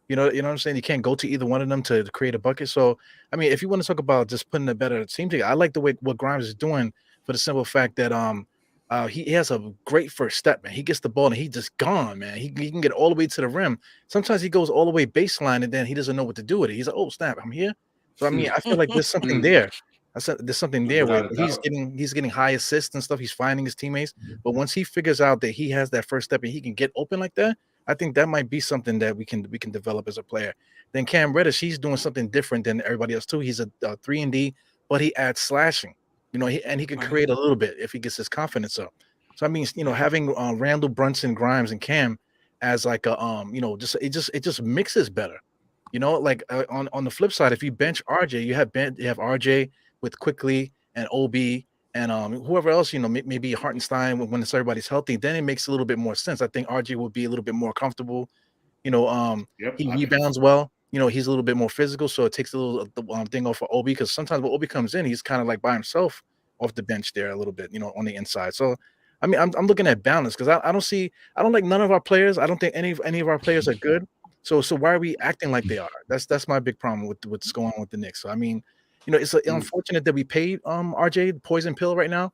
You know what I'm saying? You can't go to either one of them to create a bucket. So, I mean, if you want to talk about just putting a better team together, I like the way what Grimes is doing, for the simple fact that he has a great first step, man. He gets the ball and he just gone, man. He can get all the way to the rim. Sometimes he goes all the way baseline and then he doesn't know what to do with it. He's like, oh snap, I'm here. So I mean, I feel like there's something there. There's something there where he's getting high assists and stuff. He's finding his teammates. But once he figures out that he has that first step and he can get open like that, I think that might be something that we can develop as a player. Then Cam Reddish, he's doing something different than everybody else too. He's a 3-and-D, but he adds slashing. He can create a little bit if he gets his confidence up. So I mean, having Randall, Brunson, Grimes, and Cam as like a it just mixes better. Like on the flip side, if you bench RJ, you have RJ with Quickly and OB and whoever else, maybe Hartenstein when everybody's healthy, then it makes a little bit more sense. I think RJ will be a little bit more comfortable. He rebounds well. He's a little bit more physical, so it takes a little thing off for OB, because sometimes when OB comes in, he's kind of like by himself off the bench there a little bit, on the inside. So I mean, I'm looking at balance, because I don't like none of our players. I don't think any of our players are good. So why are we acting like they are? That's my big problem with what's going on with the Knicks. So I mean, it's unfortunate that we paid RJ the poison pill right now.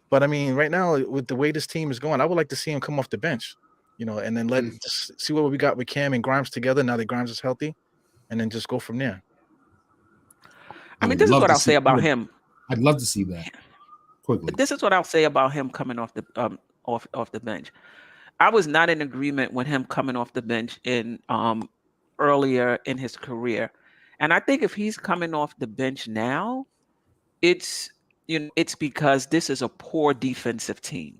But I mean, right now with the way this team is going, I would like to see him come off the bench, and then just see what we got with Cam and Grimes together now that Grimes is healthy, and then just go from there. I mean, this is what I'll say about him. I'd love to see that quickly. This is what I'll say about him coming off the off the bench. I was not in agreement with him coming off the bench in earlier in his career, and I think if he's coming off the bench now, it's because this is a poor defensive team,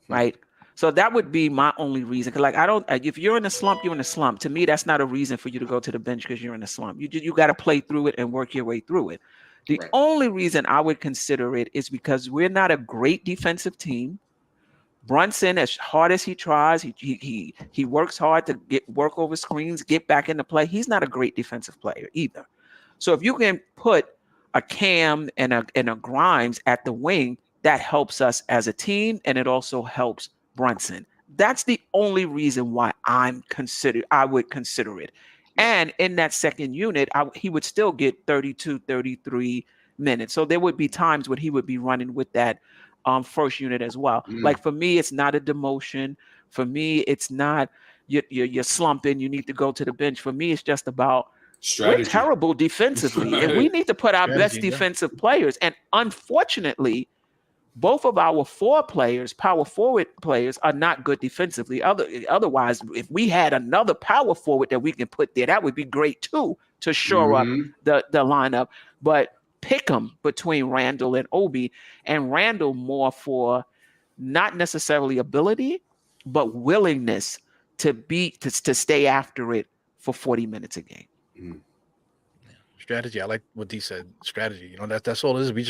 right? So that would be my only reason. Cause if you're in a slump, you're in a slump. To me, that's not a reason for you to go to the bench because you're in a slump. You got to play through it and work your way through it. The only reason I would consider it is because we're not a great defensive team. Brunson, as hard as he tries, he works hard to work over screens, get back into play. He's not a great defensive player either. So if you can put a Cam and a Grimes at the wing, that helps us as a team, and it also helps Brunson. That's the only reason why I would consider it. And in that second unit, he would still get 32, 33 minutes. So there would be times when he would be running with that first unit as well. Like for me, it's not a demotion. For me, it's not you're slumping. You need to go to the bench. For me, it's just about strategy. We're terrible defensively, and we need to put our best defensive players. And unfortunately, both of our power forward players, are not good defensively. Otherwise, if we had another power forward that we can put there, that would be great too to shore up the lineup. But pick them between Randall and Obi, and Randall more for not necessarily ability, but willingness to stay after it for 40 minutes a game. Strategy. I like what D said. Strategy. That's all it is. We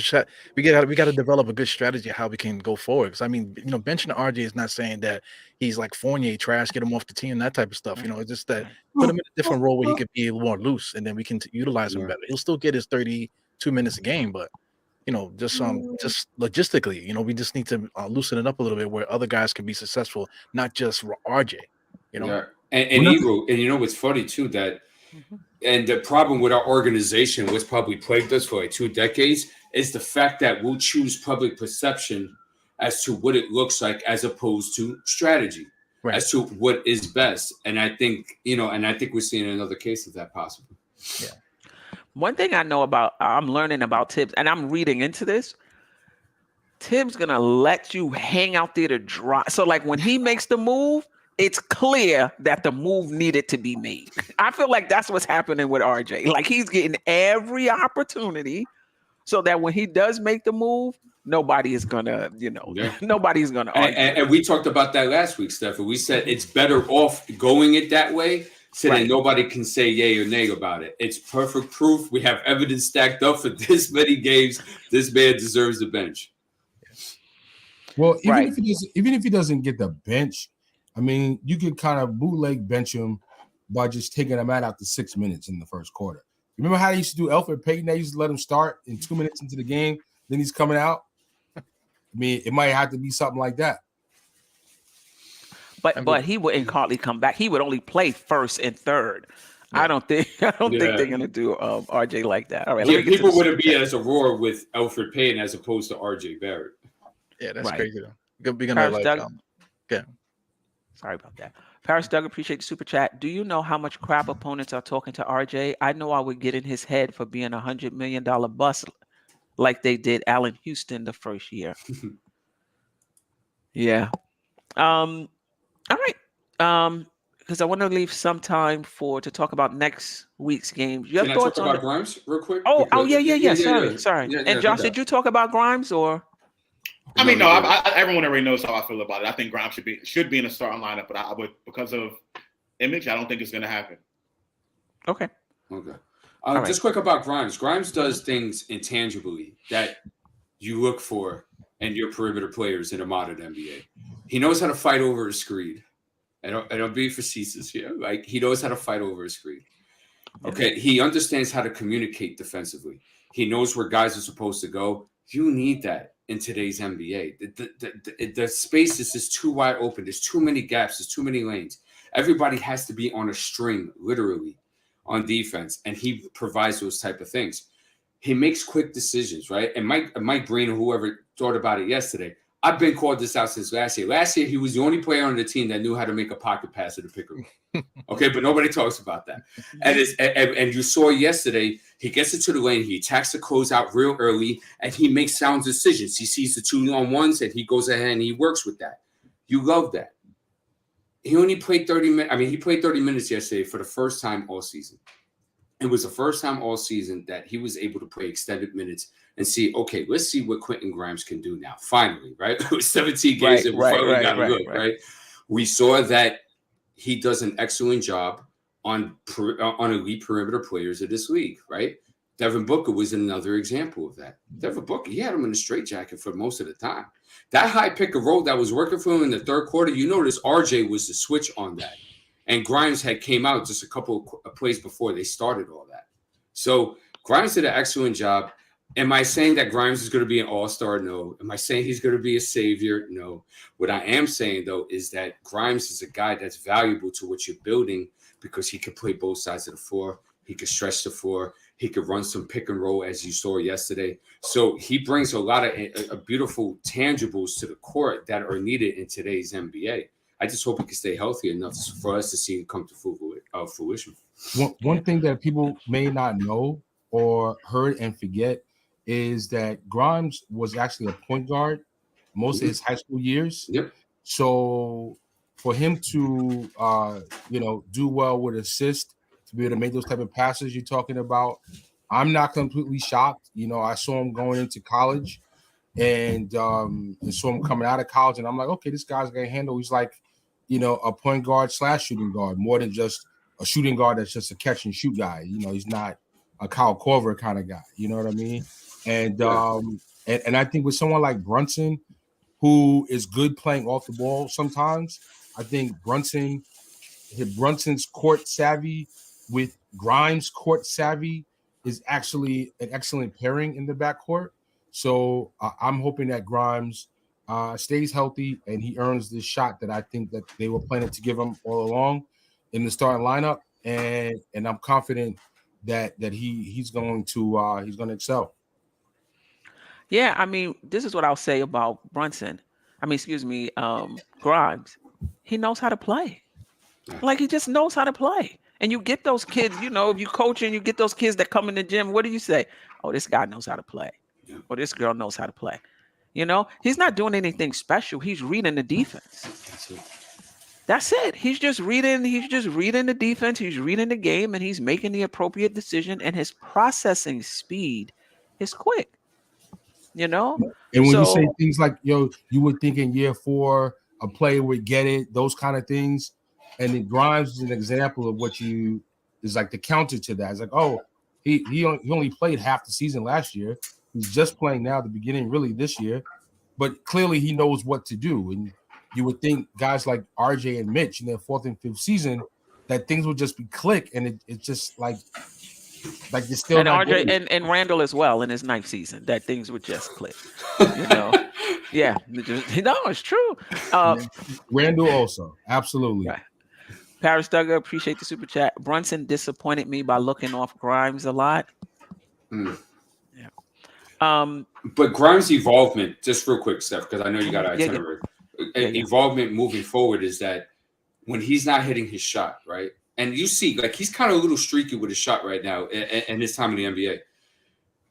got to develop a good strategy how we can go forward. Because I mean, benching RJ is not saying that he's like Fournier trash, get him off the team, that type of stuff. It's just that put him in a different role where he could be a little more loose, and then we can utilize him better. He'll still get his 32 minutes a game, but just logistically, we just need to loosen it up a little bit where other guys can be successful, not just RJ. Yeah. And Eagle, and what's funny too that. And the problem with our organization, what's probably plagued us for like 2 decades, is the fact that we'll choose public perception as to what it looks like as opposed to strategy, as to what is best. And I think, we're seeing another case of that possibly. Yeah. One thing I'm learning about Tibbs, and I'm reading into this, Tibbs going to let you hang out there to dry. So like when he makes the move, it's clear that the move needed to be made. I feel like that's what's happening with RJ. Like he's getting every opportunity so that when he does make the move, nobody is gonna, nobody's gonna argue. And we talked about that last week, Stephen. We said it's better off going it that way so that nobody can say yay or nay about it. It's perfect proof. We have evidence stacked up for this many games. This man deserves the bench. Well, even if he doesn't get the bench, I mean, you could kind of bootleg bench him by just taking him out after 6 minutes in the first quarter. Remember how they used to do Elfrid Payton? They used to let him start in 2 minutes into the game, then he's coming out. I mean, it might have to be something like that. But he wouldn't hardly come back. He would only play first and third. Yeah. I don't think they're gonna do RJ like that. All right, people wouldn't be as a roar with Elfrid Payton as opposed to RJ Barrett. Yeah, that's crazy though. We're gonna Sorry about that. Paris Doug, appreciate the super chat. Do you know how much crap opponents are talking to RJ? I know I would get in his head for being $100 million bust like they did Allen Houston the first year. Yeah. All right. Because I want to leave some time to talk about next week's games. You have Can thoughts I talk about Grimes real quick? Oh, yeah. Sorry. And Josh, did you talk about Grimes or? I mean, no. Everyone already knows how I feel about it. I think Grimes should be in the starting lineup, but I would, because of image, I don't think it's going to happen. Okay. Just quick about Grimes. Grimes does things intangibly that you look for in your perimeter players in a modern NBA. He knows how to fight over a screen. I don't be facetious here. Like he knows how to fight over a screen. Okay. He understands how to communicate defensively. He knows where guys are supposed to go. You need that in today's NBA. The space is just too wide open. There's too many gaps. There's too many lanes. Everybody has to be on a string, literally, on defense, and he provides those type of things. He makes quick decisions, right? And Mike Breen or whoever thought about it yesterday. I've been called this out since last year. Last year, he was the only player on the team that knew how to make a pocket pass at the pick and roll. Okay, but nobody talks about that. And you saw yesterday, he gets into the lane, he attacks the closeout real early, and he makes sound decisions. He sees the 2-on-1s, and he goes ahead and he works with that. You love that. He only played 30 minutes. I mean, he played 30 minutes yesterday for the first time all season. It was the first time all season that he was able to play extended minutes and see, okay, let's see what Quentin Grimes can do now. Finally, right? It was 17 games and we finally got a look, right? We saw that he does an excellent job on elite perimeter players of this league, right? Devin Booker was another example of that. Devin Booker, he had him in a straitjacket for most of the time. That high pick and roll that was working for him in the third quarter, you notice RJ was the switch on that. And Grimes had came out just a couple of plays before they started all that. So Grimes did an excellent job. Am I saying that Grimes is going to be an all-star? No. Am I saying he's going to be a savior? No. What I am saying, though, is that Grimes is a guy that's valuable to what you're building because he can play both sides of the floor. He can stretch the floor. He could run some pick and roll, as you saw yesterday. So he brings a lot of beautiful tangibles to the court that are needed in today's NBA. I just hope he can stay healthy enough for us to see him come to fruition. One thing that people may not know or heard and forget is that Grimes was actually a point guard most of his high school years. Yep. So for him to do well with assist, to be able to make those type of passes you're talking about, I'm not completely shocked. I saw him going into college and saw him coming out of college, and I'm like, okay, this guy's gonna handle. He's like, a point guard / shooting guard, more than just a shooting guard that's just a catch and shoot guy. He's not a Kyle Korver kind of guy. You know what I mean? And and I think with someone like Brunson, who is good playing off the ball sometimes, I think Brunson's court savvy with Grimes' court savvy is actually an excellent pairing in the backcourt. So I'm hoping that Grimes stays healthy and he earns this shot that I think that they were planning to give him all along in the starting lineup. And I'm confident that he's going to excel. Yeah, I mean, this is what I'll say about Grimes. He knows how to play. Like, he just knows how to play. And you get those kids, if you coach and you get those kids that come in the gym, what do you say? Oh, this guy knows how to play. Or this girl knows how to play. He's not doing anything special. He's reading the defense. That's it. He's just reading the defense. He's reading the game, and he's making the appropriate decision, and his processing speed is quick. And when you say things like, you would think in year 4 a player would get it, those kind of things. And then Grimes is an example of what is like the counter to that. It's like, oh, he only played half the season last year. He's just playing now at the beginning, really, this year. But clearly he knows what to do. And you would think guys like RJ and Mitch in their 4th and 5th season, that things would just be click. And it's just like you're still and not RJ and Randall as well in his 9th season, that things would just click. Yeah. No, it's true. Randall also. Absolutely. Right. Paris Duggar, appreciate the super chat. Brunson disappointed me by looking off Grimes a lot. Yeah. But Grimes' involvement, just real quick, Steph, because I know you got an itinerary. Involvement moving forward is that when he's not hitting his shot, right? And you see, like, he's kind of a little streaky with his shot right now in his time in the NBA.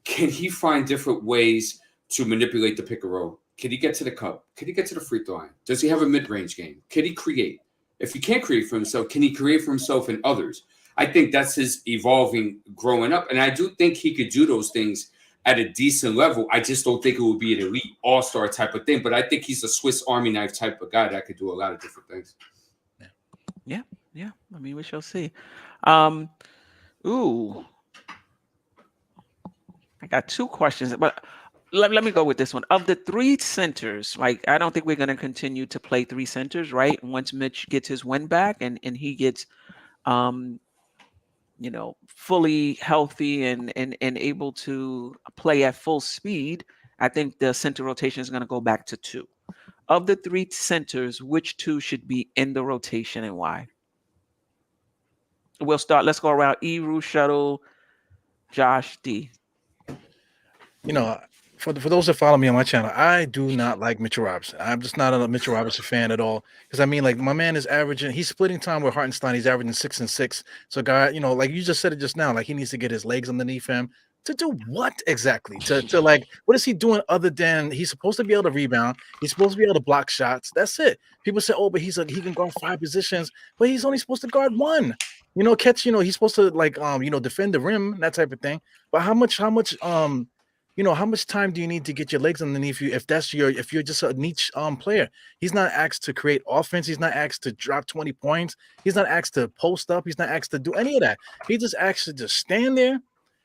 Can he find different ways to manipulate the pick and roll? Can he get to the cup? Can he get to the free throw line? Does he have a mid-range game? Can he create? If he can't create for himself, can he create for himself and others? I think that's his evolving growing up. And I do think he could do those things at a decent level. I just don't think it would be an elite all-star type of thing. But I think he's a Swiss Army knife type of guy that could do a lot of different things. Yeah. I mean, we shall see. I got 2 questions, but let me go with this one. Of the 3 centers, like, I don't think we're going to continue to play 3 centers, right? Once Mitch gets his win back and he gets, fully healthy and able to play at full speed, I think the center rotation is going to go back to 2. Of the 3 centers, which 2 should be in the rotation and why? We'll start. Let's go around. Eru, Shuttle, Josh, D. for those that follow me on my channel, I do not like Mitchell Robinson. I'm just not a Mitchell Robinson fan at all. Because I mean, like my man is averaging, he's splitting time with Hartenstein. He's averaging 6 and 6. So, guy, you know, like you just said it just now, like he needs to get his legs underneath him to do what exactly? To like, what is he doing other than he's supposed to be able to rebound? He's supposed to be able to block shots. That's it. People say, oh, but he can guard 5 positions, but he's only supposed to guard 1. You know, catch. You know, he's supposed to like you know, defend the rim, that type of thing. But how much you know, how much time do you need to get your legs underneath you if you're just a niche player? He's not asked to create offense. He's not asked to drop 20 points. He's not asked to post up. He's not asked to do any of that. He just asked to just stand there,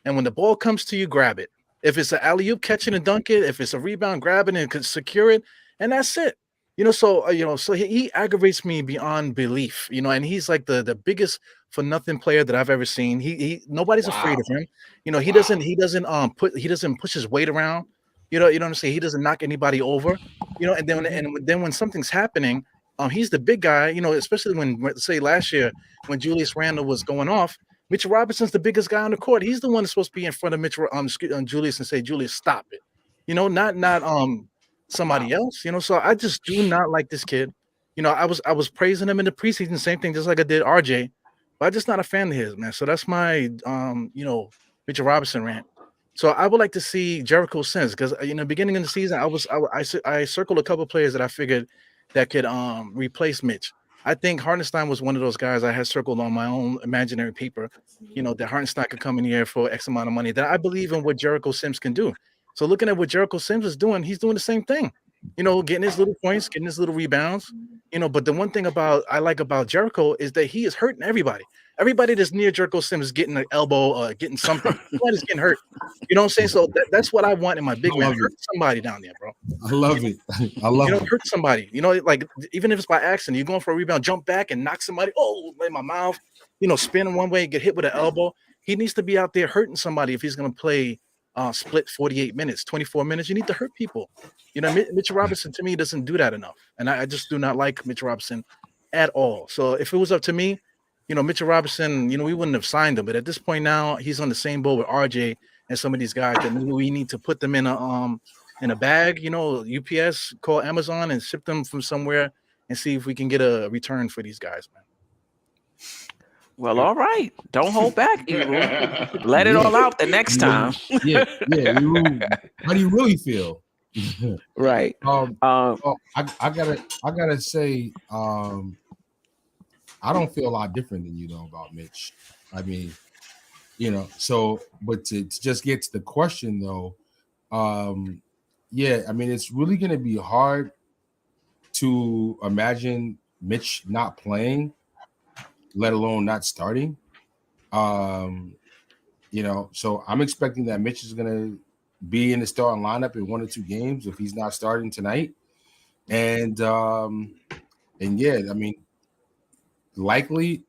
and when the ball comes to you, grab it. If it's an alley-oop, catch it and dunk it. If it's a rebound, grab it and secure it, and that's it. You know, so so he aggravates me beyond belief. You know, and he's like the biggest for nothing player that I've ever seen. He nobody's afraid of him. You know, he doesn't push his weight around. You know what I'm saying? He doesn't knock anybody over. You know, and then when something's happening, he's the big guy. You know, especially when say last year when Julius Randle was going off, Mitchell Robinson's the biggest guy on the court. He's the one that's supposed to be in front of Julius and say, Julius, stop it. You know, not somebody else. You know, so I just do not like this kid. You know, I was praising him in the preseason, same thing, just like I did RJ. But I'm just not a fan of his, man. So that's my you know, Mitchell Robinson rant. So I would like to see Jericho Sims because in the beginning of the season, I circled a couple of players that I figured that could replace Mitch. I think Hartenstein was one of those guys I had circled on my own imaginary paper. You know, that Hartenstein could come in here for X amount of money. That I believe in what Jericho Sims can do. So looking at what Jericho Sims is doing, he's doing the same thing. You know, getting his little points, getting his little rebounds. You know, but the one thing I like about Jericho is that he is hurting everybody. Everybody that's near Jericho Sims is getting an elbow, getting something. Everybody's getting hurt. You know what I'm saying? So that's what I want in my big man. Hurt somebody down there, bro. I love it. I love it. Hurt somebody. You know, like even if it's by accident, you're going for a rebound, jump back and knock somebody. Oh, in my mouth. You know, spin one way, get hit with an elbow. He needs to be out there hurting somebody if he's going to play split 48 minutes, 24 minutes. You need to hurt people. You know, Mitchell Robinson to me doesn't do that enough, and I just do not like Mitchell Robinson at all. So if it was up to me, you know, Mitchell Robinson, you know, we wouldn't have signed him. But at this point now, he's on the same boat with RJ and some of these guys that maybe we need to put them in a bag. You know, UPS, call Amazon and ship them from somewhere and see if we can get a return for these guys, man. Well, all right. Don't hold back, Ebro. Let it all out the next time. Yeah. How do you really feel? Right. I gotta say, I don't feel a lot different than you know about Mitch. I mean, you know, so but to just get to the question though, yeah, I mean, it's really gonna be hard to imagine Mitch not playing, let alone not starting. You know, so I'm expecting that Mitch is gonna be in the starting lineup in 1 or 2 games if he's not starting tonight. And yeah, I mean, likely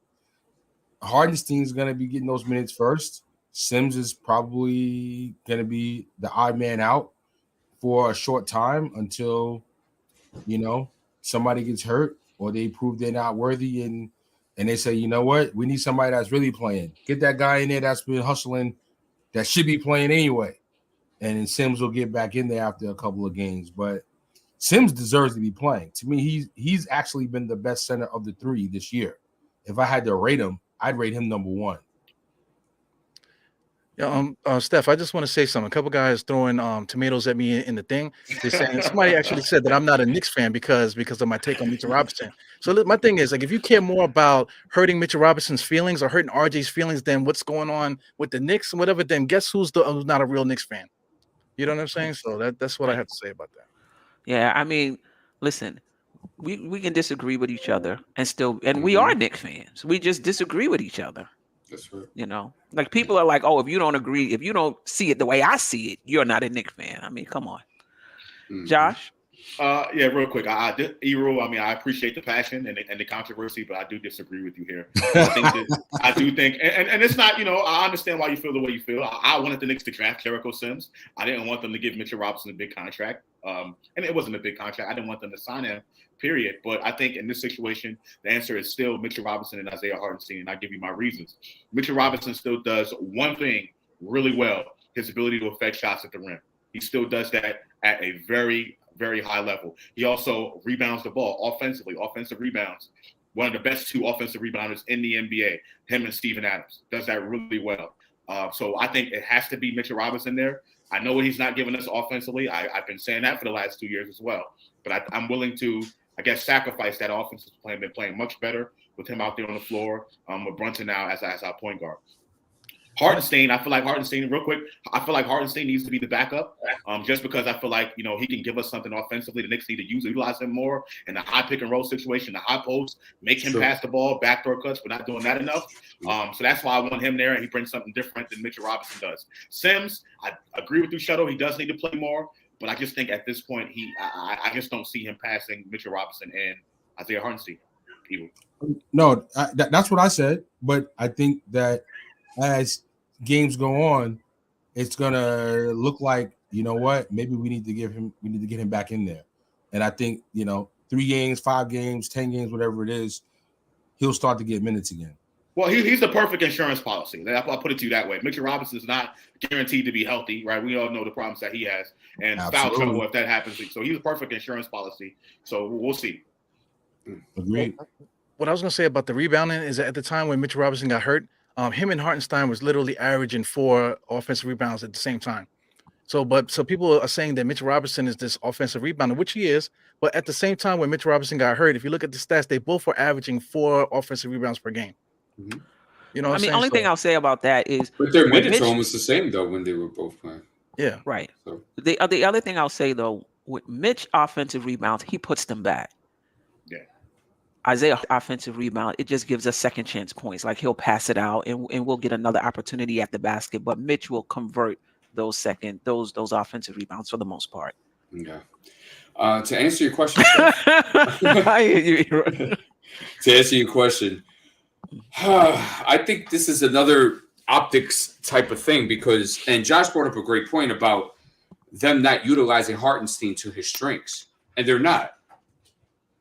Hardenstein's gonna be getting those minutes first. Sims is probably gonna be the odd man out for a short time until, you know, somebody gets hurt or they prove they're not worthy and they say, you know what, we need somebody that's really playing. Get that guy in there that's been hustling, that should be playing anyway. And then Sims will get back in there after a couple of games. But Sims deserves to be playing. To me, he's actually been the best center of the 3 this year. If I had to rate him, I'd rate him number 1. Yeah, Steph, I just want to say something. A couple guys throwing tomatoes at me in the thing. They're saying somebody actually said that I'm not a Knicks fan because of my take on Mitchell Robinson. So my thing is, like, if you care more about hurting Mitchell Robinson's feelings or hurting RJ's feelings than what's going on with the Knicks and whatever, then guess who's not a real Knicks fan? You know what I'm saying? So that's what I have to say about that. Yeah, I mean, listen, we can disagree with each other and we are Knicks fans. We just disagree with each other. That's right. You know, like people are like, oh, if you don't agree, if you don't see it the way I see it, you're not a Knicks fan. I mean, come on. Josh? Yeah, real quick. Ebro, I mean, I appreciate the passion and the controversy, but I do disagree with you here. I do think, and it's not, you know, I understand why you feel the way you feel. I wanted the Knicks to draft Jericho Sims. I didn't want them to give Mitchell Robinson a big contract. And it wasn't a big contract. I didn't want them to sign him, period. But I think in this situation, the answer is still Mitchell Robinson and Isaiah Hartenstein, and I'll give you my reasons. Mitchell Robinson still does one thing really well, his ability to affect shots at the rim. he still does that at a very, very high level. He also rebounds the ball offensively, offensive rebounds. One of the best 2 offensive rebounders in the NBA, him and Steven Adams, does that really well. So I think it has to be Mitchell Robinson there. I know he's not giving us offensively. I've been saying that for the last 2 years as well. But I'm willing to, I guess, sacrifice that offensive play. Been playing much better with him out there on the floor, with Brunson now as our point guard. Hartenstein, I feel like Hartenstein, real quick, I feel like Hartenstein needs to be the backup, just because I feel like, he can give us something offensively. The Knicks need to utilize him more in the high pick and roll situation, the high post, make him pass the ball, backdoor cuts. We're not doing that enough. So that's why I want him there, and he brings something different than Mitchell Robinson does. Sims, I agree with you, Shuttle. He does need to play more, but I just think at this point, I just don't see him passing Mitchell Robinson and Isaiah Hartenstein. No, that's what I said, but I think that as games go on, it's gonna look like, you know what, maybe we need to get him back in there. And I think, 3 games, 5 games, 10 games, whatever it is, he'll start to get minutes again. Well, he's the perfect insurance policy. I'll put it to you that way. Mitchell Robinson is not guaranteed to be healthy, right? We all know the problems that he has, and foul trouble if that happens. So he's a perfect insurance policy. So we'll see. Agreed. What I was going to say about the rebounding is that at the time when Mitchell Robinson got hurt, him and Hartenstein was literally averaging 4 offensive rebounds at the same time. So people are saying that Mitchell Robinson is this offensive rebounder, which he is. But at the same time, when Mitchell Robinson got hurt, if you look at the stats, they both were averaging 4 offensive rebounds per game. Mm-hmm. The only thing I'll say about that is, but their minutes are almost the same though when they were both playing. Yeah, right. So. The other thing I'll say though, with Mitch offensive rebounds, he puts them back. Yeah. Isaiah offensive rebound, it just gives us second chance points. Like he'll pass it out and we'll get another opportunity at the basket. But Mitch will convert those offensive rebounds for the most part. Yeah. To answer your question, I think this is another optics type of thing because, and Josh brought up a great point about them not utilizing Hartenstein to his strengths, and they're not.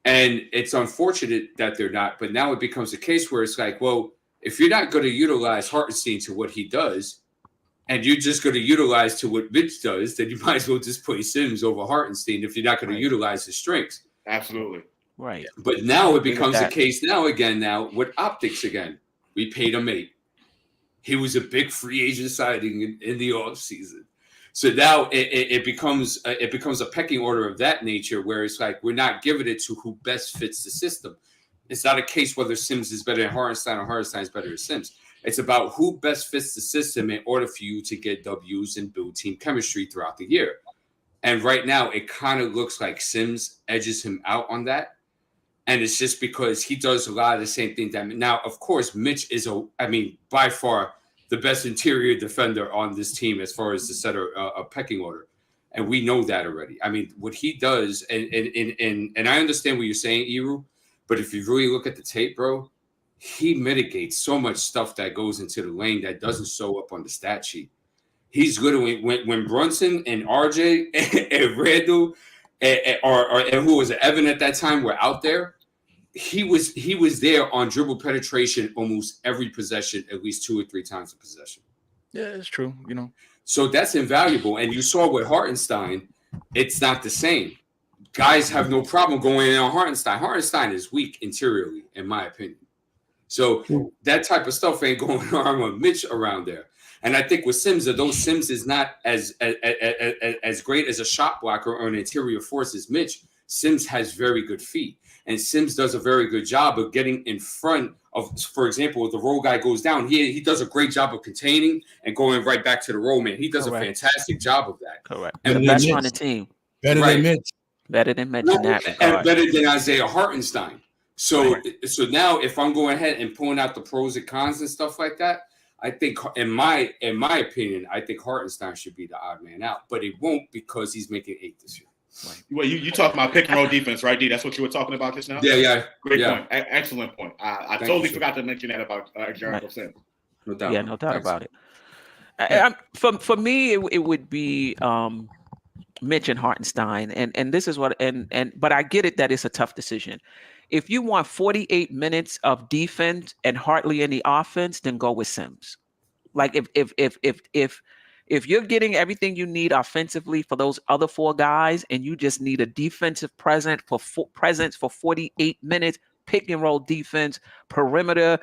And it's unfortunate that they're not, but now it becomes a case where it's like, well, if you're not going to utilize Hartenstein to what he does, and you're just going to utilize to what Mitch does, then you might as well just play Sims over Hartenstein if you're not going to utilize his strengths. Absolutely. Right. But now it becomes a case now with optics again. We paid him 8. He was a big free agent signing in the offseason. So now it becomes a pecking order of that nature where it's like we're not giving it to who best fits the system. It's not a case whether Sims is better than Hartenstein or Hartenstein is better than Sims. It's about who best fits the system in order for you to get W's and build team chemistry throughout the year. And right now, it kind of looks like Sims edges him out on that. And it's just because he does a lot of the same thing. Now, of course, Mitch is by far the best interior defender on this team as far as the setter a pecking order. And we know that already. I mean, what he does, and I understand what you're saying, Eru, but if you really look at the tape, bro, he mitigates so much stuff that goes into the lane that doesn't show up on the stat sheet. He's good when Brunson and RJ and Randall and who was it, Evan at that time were out there. He was there on dribble penetration almost every possession, at least 2 or 3 times a possession. Yeah, it's true. So that's invaluable. And you saw with Hartenstein, it's not the same. Guys have no problem going in on Hartenstein. Hartenstein is weak interiorly, in my opinion. So that type of stuff ain't going on with Mitch around there. And I think with Sims, although Sims is not as great as a shot blocker or an interior force as Mitch, Sims has very good feet. And Sims does a very good job of getting in front of, for example, if the roll guy goes down, he does a great job of containing and going right back to the roll man. He does a fantastic job of that. Correct. And the best on the team. Better than Mitch. Better than Mitch in that regard. And better than Isaiah Hartenstein. So now if I'm going ahead and pulling out the pros and cons and stuff like that, I think in my opinion, I think Hartenstein should be the odd man out, but it won't because he's making 8 this year. Right. Well, you talking about pick and roll defense, right, D? That's what you were talking about just now? Yeah. Great point. Excellent point. I totally forgot to mention that about Jericho Sims. No doubt. Yeah, no doubt about it. For me, it would be Mitch and Hartenstein, and this is what but I get it that it's a tough decision. If you want 48 minutes of defense and hardly any offense, then go with Sims. Like if If you're getting everything you need offensively for those other 4 guys, and you just need a defensive presence for 48 minutes, pick and roll defense, perimeter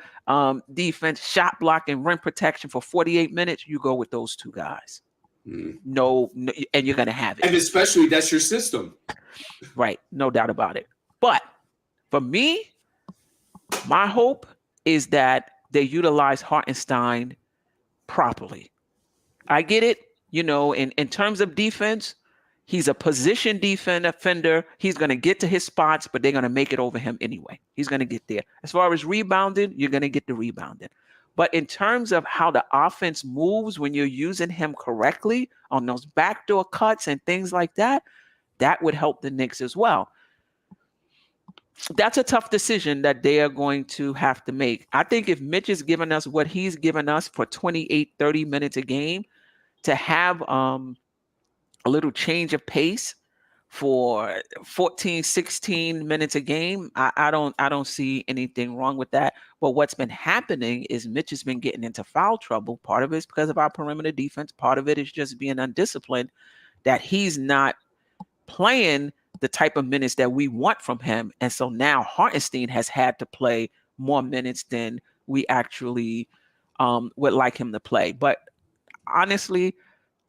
defense, shot block, and rim protection for 48 minutes, you go with those 2 guys. No, and you're gonna have it. And especially that's your system. Right, no doubt about it. But for me, my hope is that they utilize Hartenstein properly. I get it, in terms of defense, he's a position defender. He's going to get to his spots, but they're going to make it over him anyway. He's going to get there. As far as rebounding, you're going to get the rebounding. But in terms of how the offense moves when you're using him correctly on those backdoor cuts and things like that, that would help the Knicks as well. That's a tough decision that they are going to have to make. I think if Mitch is giving us what he's given us for 28, 30 minutes a game, to have a little change of pace for 14, 16 minutes a game, I don't see anything wrong with that. But what's been happening is Mitch has been getting into foul trouble. Part of it is because of our perimeter defense. Part of it is just being undisciplined, that he's not playing the type of minutes that we want from him. And so now Hartenstein has had to play more minutes than we actually would like him to play. But honestly,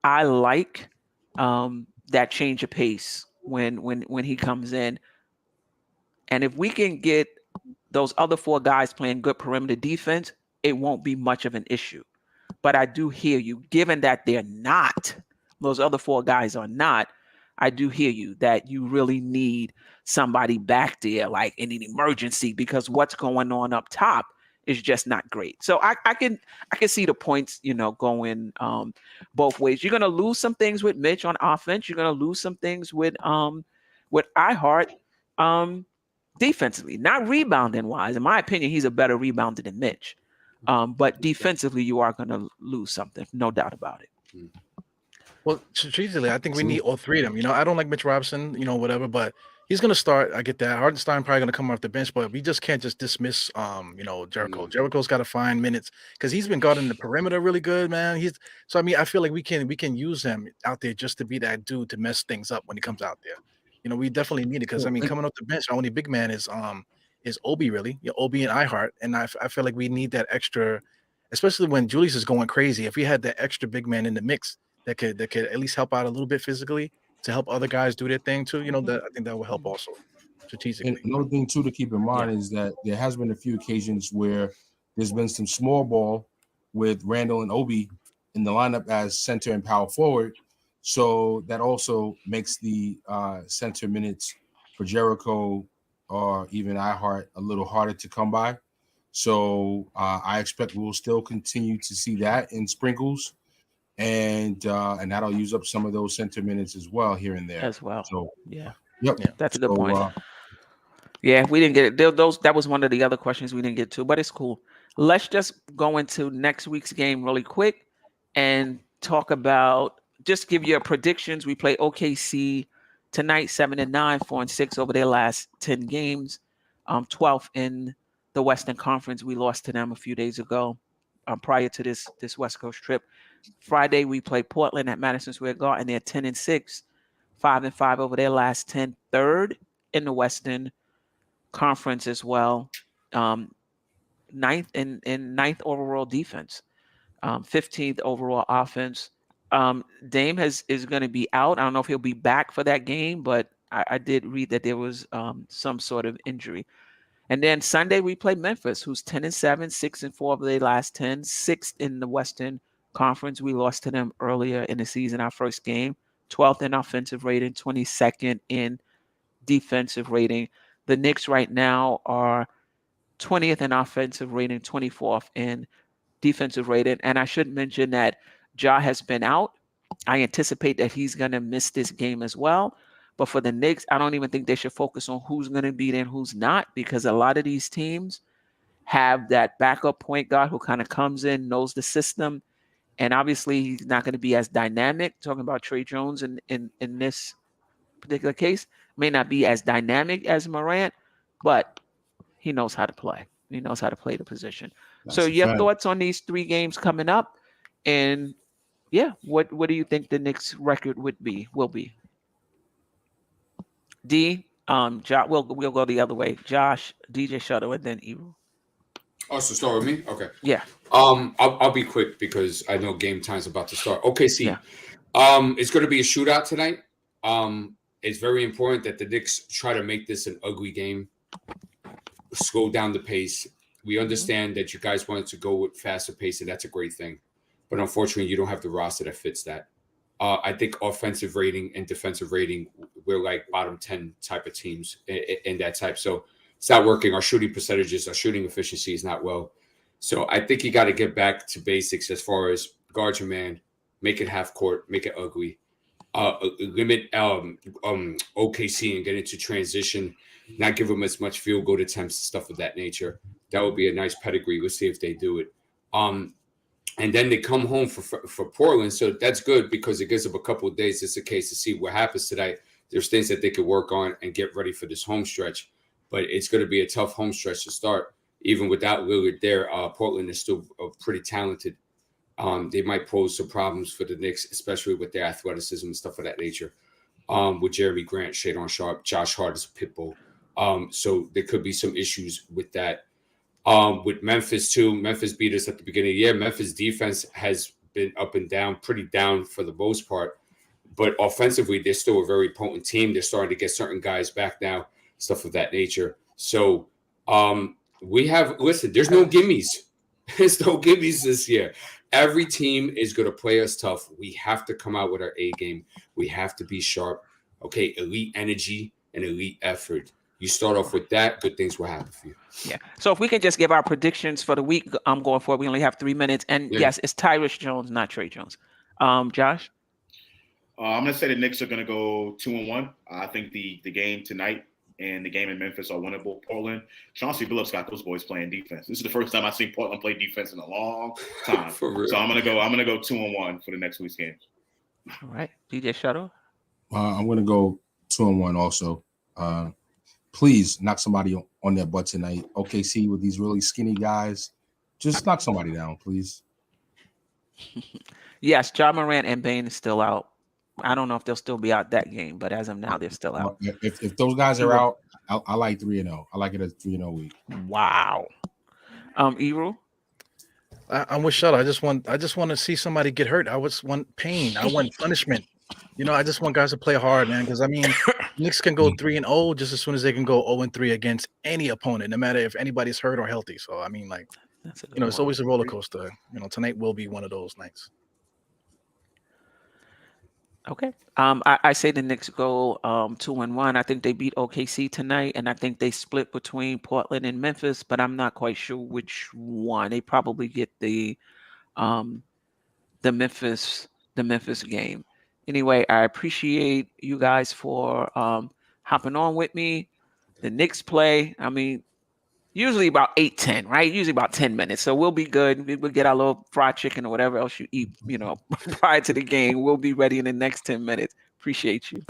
I like that change of pace when he comes in. And if we can get those other 4 guys playing good perimeter defense, it won't be much of an issue. But I do hear you, given that they're not, those other 4 guys are not, I do hear you that you really need somebody back there like in an emergency, because what's going on up top is just not great. So I can see the points, going both ways. You're going to lose some things with Mitch on offense. You're going to lose some things with iHeart defensively, not rebounding wise. In my opinion, he's a better rebounder than Mitch. But defensively, you are going to lose something, no doubt about it. Well, strategically, I think we need all 3 of them. I don't like Mitch Robinson, whatever, but he's going to start. I get that. Hardenstein probably going to come off the bench, but we just can't just dismiss, Jericho. Jericho's got to find minutes because he's been guarding the perimeter really good, man. I feel like we can use him out there just to be that dude to mess things up when he comes out there. We definitely need it because coming off the bench, our only big man is Obi really, Obi and iHeart, and I feel like we need that extra, especially when Julius is going crazy. If we had that extra big man in the mix that could at least help out a little bit physically to help other guys do their thing too, that I think that will help also strategically. And another thing too to keep in mind is that there has been a few occasions where there's been some small ball with Randall and Obi in the lineup as center and power forward. So that also makes the center minutes for Jericho or even iHeart a little harder to come by. So I expect we'll still continue to see that in sprinkles. And that'll use up some of those center minutes as well here and there as well. So yep, that's a good point. We didn't get it. That was one of the other questions we didn't get to, but it's cool. Let's just go into next week's game really quick and talk about, just give you predictions. We play OKC tonight, 7-9, 4-6 over their last 10 games. 12th in the Western Conference. We lost to them a few days ago, prior to this West Coast trip. Friday, we play Portland at Madison Square Garden. They're 10-6, 5-5 over their last 10. Third in the Western Conference as well. Ninth overall defense. 15th overall offense. Dame is going to be out. I don't know if he'll be back for that game, but I did read that there was some sort of injury. And then Sunday, we play Memphis, who's 10-7, 6-4 over their last 10, 6th in the Western Conference. We lost to them earlier in the season, our first game. 12th in offensive rating, 22nd in defensive rating. The Knicks right now are 20th in offensive rating, 24th in defensive rating. And I should mention that Ja has been out. I anticipate that he's going to miss this game as well. But for the Knicks, I don't even think they should focus on who's going to be there and who's not, because a lot of these teams have that backup point guard who kind of comes in, knows the system. And obviously, he's not going to be as dynamic. Talking about Trey Jones in this particular case, may not be as dynamic as Morant, but he knows how to play. He knows how to play the position. So your thoughts on these 3 games coming up, and Yeah. What do you think the Knicks record will be? D. We'll go the other way. Josh, DJ Shuttle, and then Ebro. Oh, so start with me? Okay. Yeah. I'll be quick because I know game time's about to start. Okay, see. Yeah. It's going to be a shootout tonight. It's very important that the Knicks try to make this an ugly game. Slow down the pace. We understand that you guys wanted to go with faster pace, and that's a great thing. But unfortunately, you don't have the roster that fits that. I think offensive rating and defensive rating, we're like bottom 10 type of teams in that type. So it's not working. Our shooting percentages, our shooting efficiency is not well. So I think you got to get back to basics as far as guard your man, make it half court, make it ugly, limit OKC and get into transition, not give them as much field goal attempts, stuff of that nature. That would be a nice pedigree. Let's see if they do it. And then they come home for Portland. So that's good because it gives them a couple of days. It's a case to see what happens tonight. There's things that they could work on and get ready for this home stretch. But it's going to be a tough home stretch to start. Even without Lillard there, Portland is still pretty talented. They might pose some problems for the Knicks, especially with their athleticism and stuff of that nature. With Jeremy Grant, Shadon Sharp, Josh Hart is a pit bull. So there could be some issues with that. With Memphis too, Memphis beat us at the beginning of the year. Memphis defense has been up and down, pretty down for the most part. But offensively, they're still a very potent team. They're starting to get certain guys back now, stuff of that nature. So there's no gimmies. There's no gimmies this year. Every team is going to play us tough. We have to come out with our A game. We have to be sharp. Okay, elite energy and elite effort. You start off with that, good things will happen for you. Yeah. So if we can just give our predictions for the week, I'm going forward. We only have 3 minutes. And yes, it's Tyrus Jones, not Trey Jones. Josh? I'm going to say the Knicks are going to go 2-1. I think the game tonight and the game in Memphis are winnable. Portland, Chauncey Billups got those boys playing defense. This is the first time I've seen Portland play defense in a long time. So I'm going to go 2-1 for the next week's game. All right. DJ Shuttle? I'm going to go 2-1 also. Please knock somebody on their butt tonight. OKC with these really skinny guys. Just knock somebody down, please. Yes, Ja Morant and Bane is still out. I don't know if they'll still be out that game, but as of now, they're still out. If those guys are out, I like 3-0. I like it as 3-0 week. Wow. Eru? I'm with Shuttle. I just want to see somebody get hurt. I just want pain. I want punishment. I just want guys to play hard, man. Because Knicks can go 3-0 just as soon as they can go 0-3 against any opponent, no matter if anybody's hurt or healthy. So it's always a roller coaster. Tonight will be one of those nights. Okay. I say the Knicks go 2-1. I think they beat OKC tonight, and I think they split between Portland and Memphis, but I'm not quite sure which one. They probably get the Memphis game. Anyway, I appreciate you guys for hopping on with me. The Knicks play, usually about 8-10, right? Usually about 10 minutes. So we'll be good. We'll get our little fried chicken or whatever else you eat, prior to the game. We'll be ready in the next 10 minutes. Appreciate you.